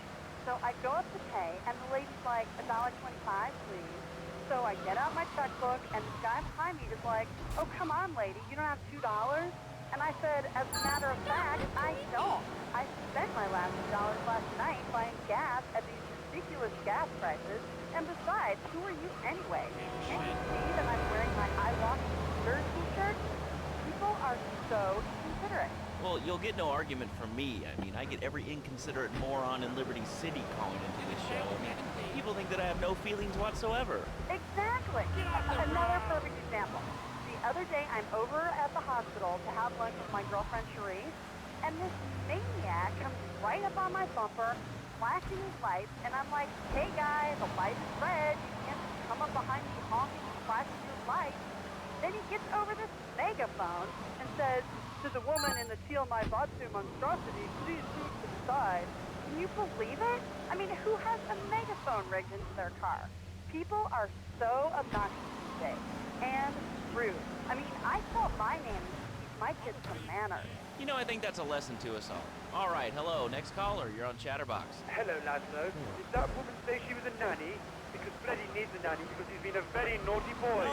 So I go up to pay, and the lady's like, $1.25, please. So I get out my checkbook, and the guy behind me is like, oh, come on, lady, you don't have $2? And I said, as a matter of fact, I don't. I spent my last $2 last night buying gas at these ridiculous gas prices. And besides, who are you anyway? Can't you see that I'm wearing my I Walk Third t-shirt? People are so considerate. Well, you'll get no argument from me. I mean, I get every inconsiderate moron in Liberty City calling into this show. I mean, people think that I have no feelings whatsoever. Exactly. Another perfect example. The other day, I'm over at the hospital to have lunch with my girlfriend, Cherise, and this maniac comes right up on my bumper, flashing his lights, and I'm like, hey, guy, the light is red. You can't come up behind me honking and flashing your lights. Then he gets over this megaphone and says, to the woman in the teal my Batsu monstrosity, please move to the side. Can you believe it? I mean, who has a megaphone rigged into their car? People are so obnoxious these days. And rude. I mean, I tell my nanny to teach my kids some manners. You know, I think that's a lesson to us all. All right, hello, next caller. You're on Chatterbox. Hello, Laszlo. Did that woman say she was a nanny? Because Freddy needs a nanny because he's been a very naughty boy.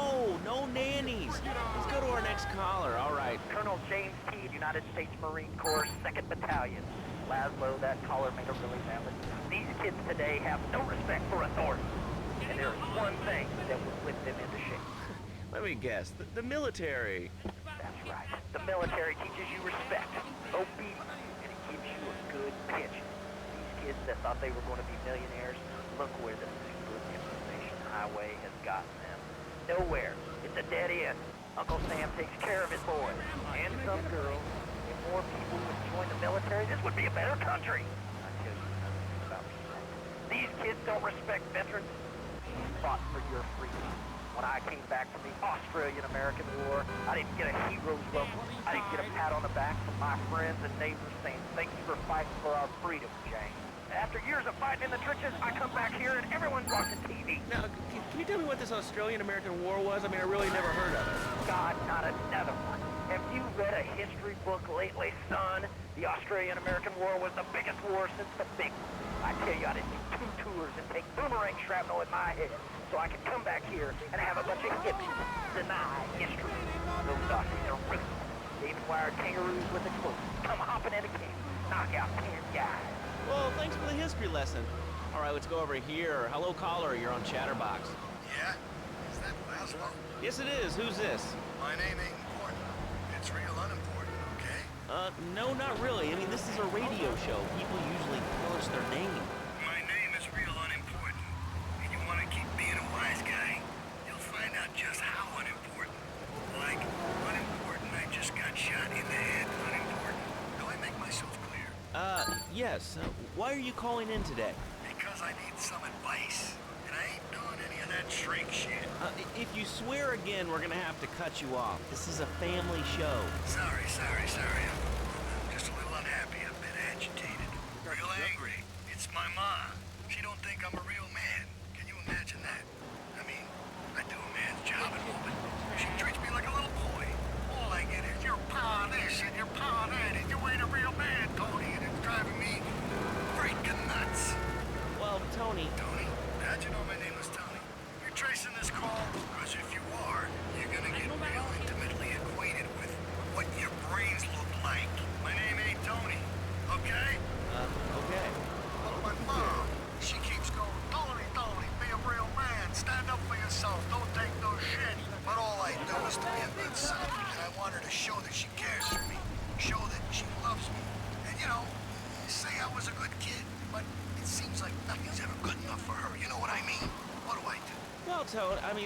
No nannies. Let's go to our next caller. All right. Colonel James T., United States Marine Corps, 2nd Battalion. Laszlo, that caller made a really valid. These kids today have no respect for authority. And there is one thing that will whip them into shape. Let me guess, the military. That's right. The military teaches you respect, obedience, and it gives you a good pitch. These kids that thought they were going to be millionaires, look where the super information highway has gotten them. Nowhere. It's a dead end. Uncle Sam takes care of his boys and some girls. If more people would join the military, this would be a better country. I tell you something about respect. These kids don't respect veterans. You fought for your freedom. When I came back from the Australian-American War, I didn't get a hero's welcome. I didn't get a pat on the back from my friends and neighbors saying, thank you for fighting for our freedom, James. After years of fighting in the trenches, I come back here and everyone's watching TV. Now, can you tell me what this Australian-American War was? I mean, I really never heard of it. God, not another one. Have you read a history book lately, son? The Australian-American War was the biggest war since the Big One. I tell you, I didn't do 2 tours and take boomerang shrapnel in my head so I could come back here and have a bunch of hippies deny history. Those Aussies are ruthless. They even wired kangaroos with explosives. Come hopping in a cave, knock out 10 guys. Well, thanks for the history lesson. All right, let's go over here. Hello, caller. You're on Chatterbox. Yeah? Is that Laszlo? Yes, it is. Who's this? My name ain't important. It's real unimportant, okay? No, not really. I mean, this is a radio show. People usually tell us their name. My name is real unimportant. And you want to keep being a wise guy, you'll find out just how unimportant. Like, unimportant, I just got shot in the head. Unimportant. Do I make myself clear? Yes. Why are you calling in today? Because I need some advice. And I ain't doing any of that shrink shit. If you swear again, we're gonna have to cut you off. This is a family show. Sorry. I'm just a little unhappy. I'm a bit agitated. Real angry. It's my ma. She don't think I'm a real man. Can you imagine that? I mean, I do a man's job at home, but she treats me like a little boy. All I get is your pa this and your pa that, and you ain't a real man, Tony, and it's driving me freaking nuts. Well, Tony... Tony? How'd you know my name was Tony? You're tracing this call? Because if you are, you're gonna get real intimately acquainted with what your brains look like. My name ain't Tony, okay? Okay. Well, my mom, she keeps going, Tony, be a real man. Stand up for yourself. Don't take no shit. But all I do is to be a good son. And I want her to show that she cares for me. Show that she loves me. And, you know, say I was a good kid. But it seems like nothing's ever good enough for her. You know what I mean? What do I do? Well,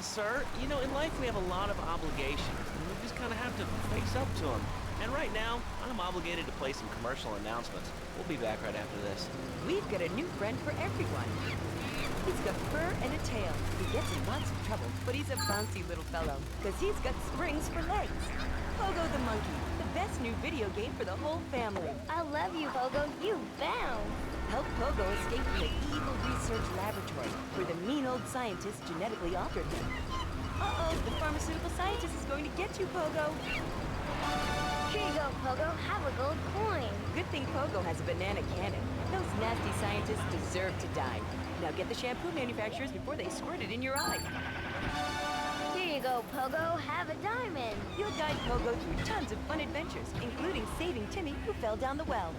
sir, you know, in life we have a lot of obligations, and we just kind of have to face up to them. And right now, I'm obligated to play some commercial announcements. We'll be back right after this. We've got a new friend for everyone. He's got fur and a tail. He gets in lots of trouble, but he's a bouncy little fellow, because he's got springs for legs. Pogo the Monkey, the best new video game for the whole family. I love you, Pogo. You bounce. Help Pogo escape from the evil research laboratory, where the mean old scientists genetically altered him. Uh-oh, the pharmaceutical scientist is going to get you, Pogo. Here you go, Pogo. Have a gold coin. Good thing Pogo has a banana cannon. Those nasty scientists deserve to die. Now get the shampoo manufacturers before they squirt it in your eye. Here you go, Pogo. Have a diamond. You'll guide Pogo through tons of fun adventures, including saving Timmy, who fell down the well.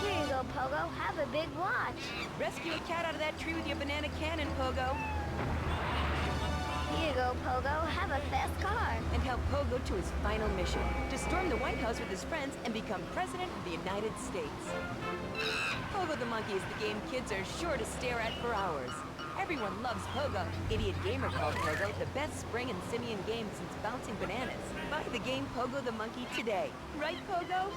Here you go, Pogo. Have a big watch. Rescue a cat out of that tree with your banana cannon, Pogo. Here you go, Pogo. Have a fast car. And help Pogo to his final mission, to storm the White House with his friends and become President of the United States. Pogo the Monkey is the game kids are sure to stare at for hours. Everyone loves Pogo. Idiot Gamer called Pogo the best spring and simian game since bouncing bananas. Buy the game Pogo the Monkey today. Right, Pogo?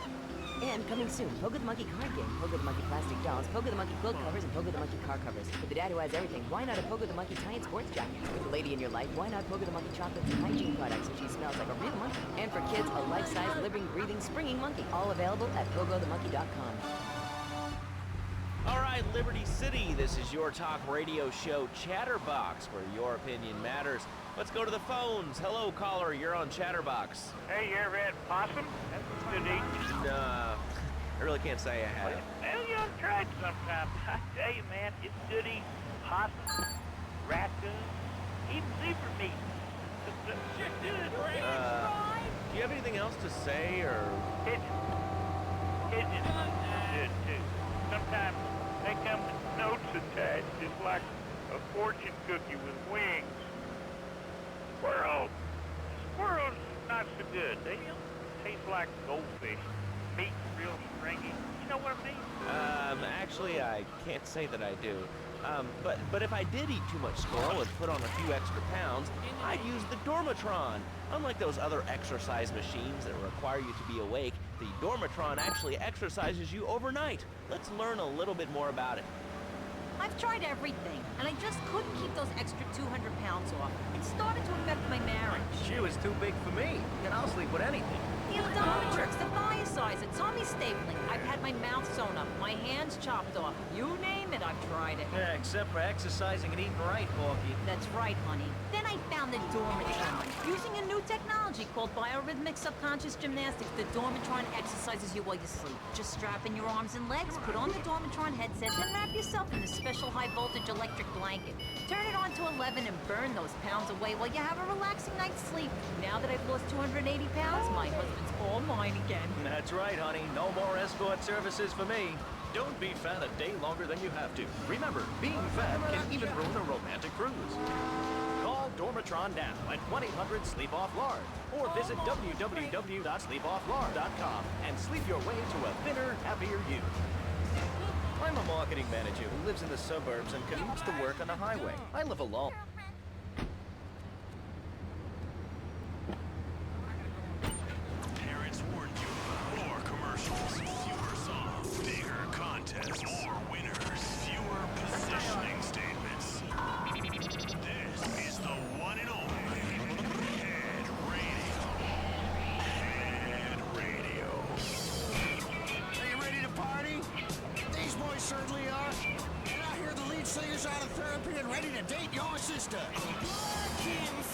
And coming soon, Pogo the Monkey card game, Pogo the Monkey plastic dolls, Pogo the Monkey quilt covers, and Pogo the Monkey car covers. For the dad who has everything, why not a Pogo the Monkey tie-in sports jacket? With the lady in your life, why not Pogo the Monkey chocolates and hygiene products so she smells like a real monkey? And for kids, a life-size, living, breathing, springing monkey. All available at PogoTheMonkey.com. All right, Liberty City, this is your talk radio show Chatterbox, where your opinion matters. Let's go to the phones. Hello, caller, you're on Chatterbox. Hey, you ever had possum? That's good eating. I really can't say I had it. Well, you ought to try it sometime. I tell you, man, it's good eating. Possum, raccoon, even zebra meat. It's good. Do you have anything else to say, or? Pigeons are good, too. Sometimes they come with notes attached, just like a fortune cookie with wings. Squirrels not so good. They taste like goldfish. Meat real stringy. You know what I mean? Actually, I can't say that I do. But if I did eat too much squirrel and put on a few extra pounds, I'd use the Dormatron. Unlike those other exercise machines that require you to be awake, the Dormatron actually exercises you overnight. Let's learn a little bit more about it. I've tried everything, and I just couldn't keep those extra 200 pounds off. It started to affect my marriage. She was too big for me, and I'll sleep with anything. The odometrics, the biocides, the tummy stapling. I've had my mouth sewn up, my hands chopped off. You name it, I've tried it. Yeah, except for exercising and eating right, Porky. That's right, honey. Then I found the Dormatron. Using a new technology called biorhythmic subconscious gymnastics, the Dormatron exercises you while you sleep. Just strap in your arms and legs, put on the Dormatron headset, then wrap yourself in the special high-voltage electric blanket. Turn it on to 11 and burn those pounds away while you have a relaxing night's sleep. Now that I've lost 280 pounds, my husband's all mine again. That's right, honey. No more escort services for me. Don't be fat a day longer than you have to. Remember, being fat can even ruin a romantic cruise. Call Dormatron now at 1-800-SLEEP-OFF-LARD or visit www.sleepofflard.com and sleep your way to a thinner, happier you. I'm a marketing manager who lives in the suburbs and commutes to work on the highway. I live alone. Parents warned you. More commercials, fewer songs. fresh out of therapy and ready to date your sister. Working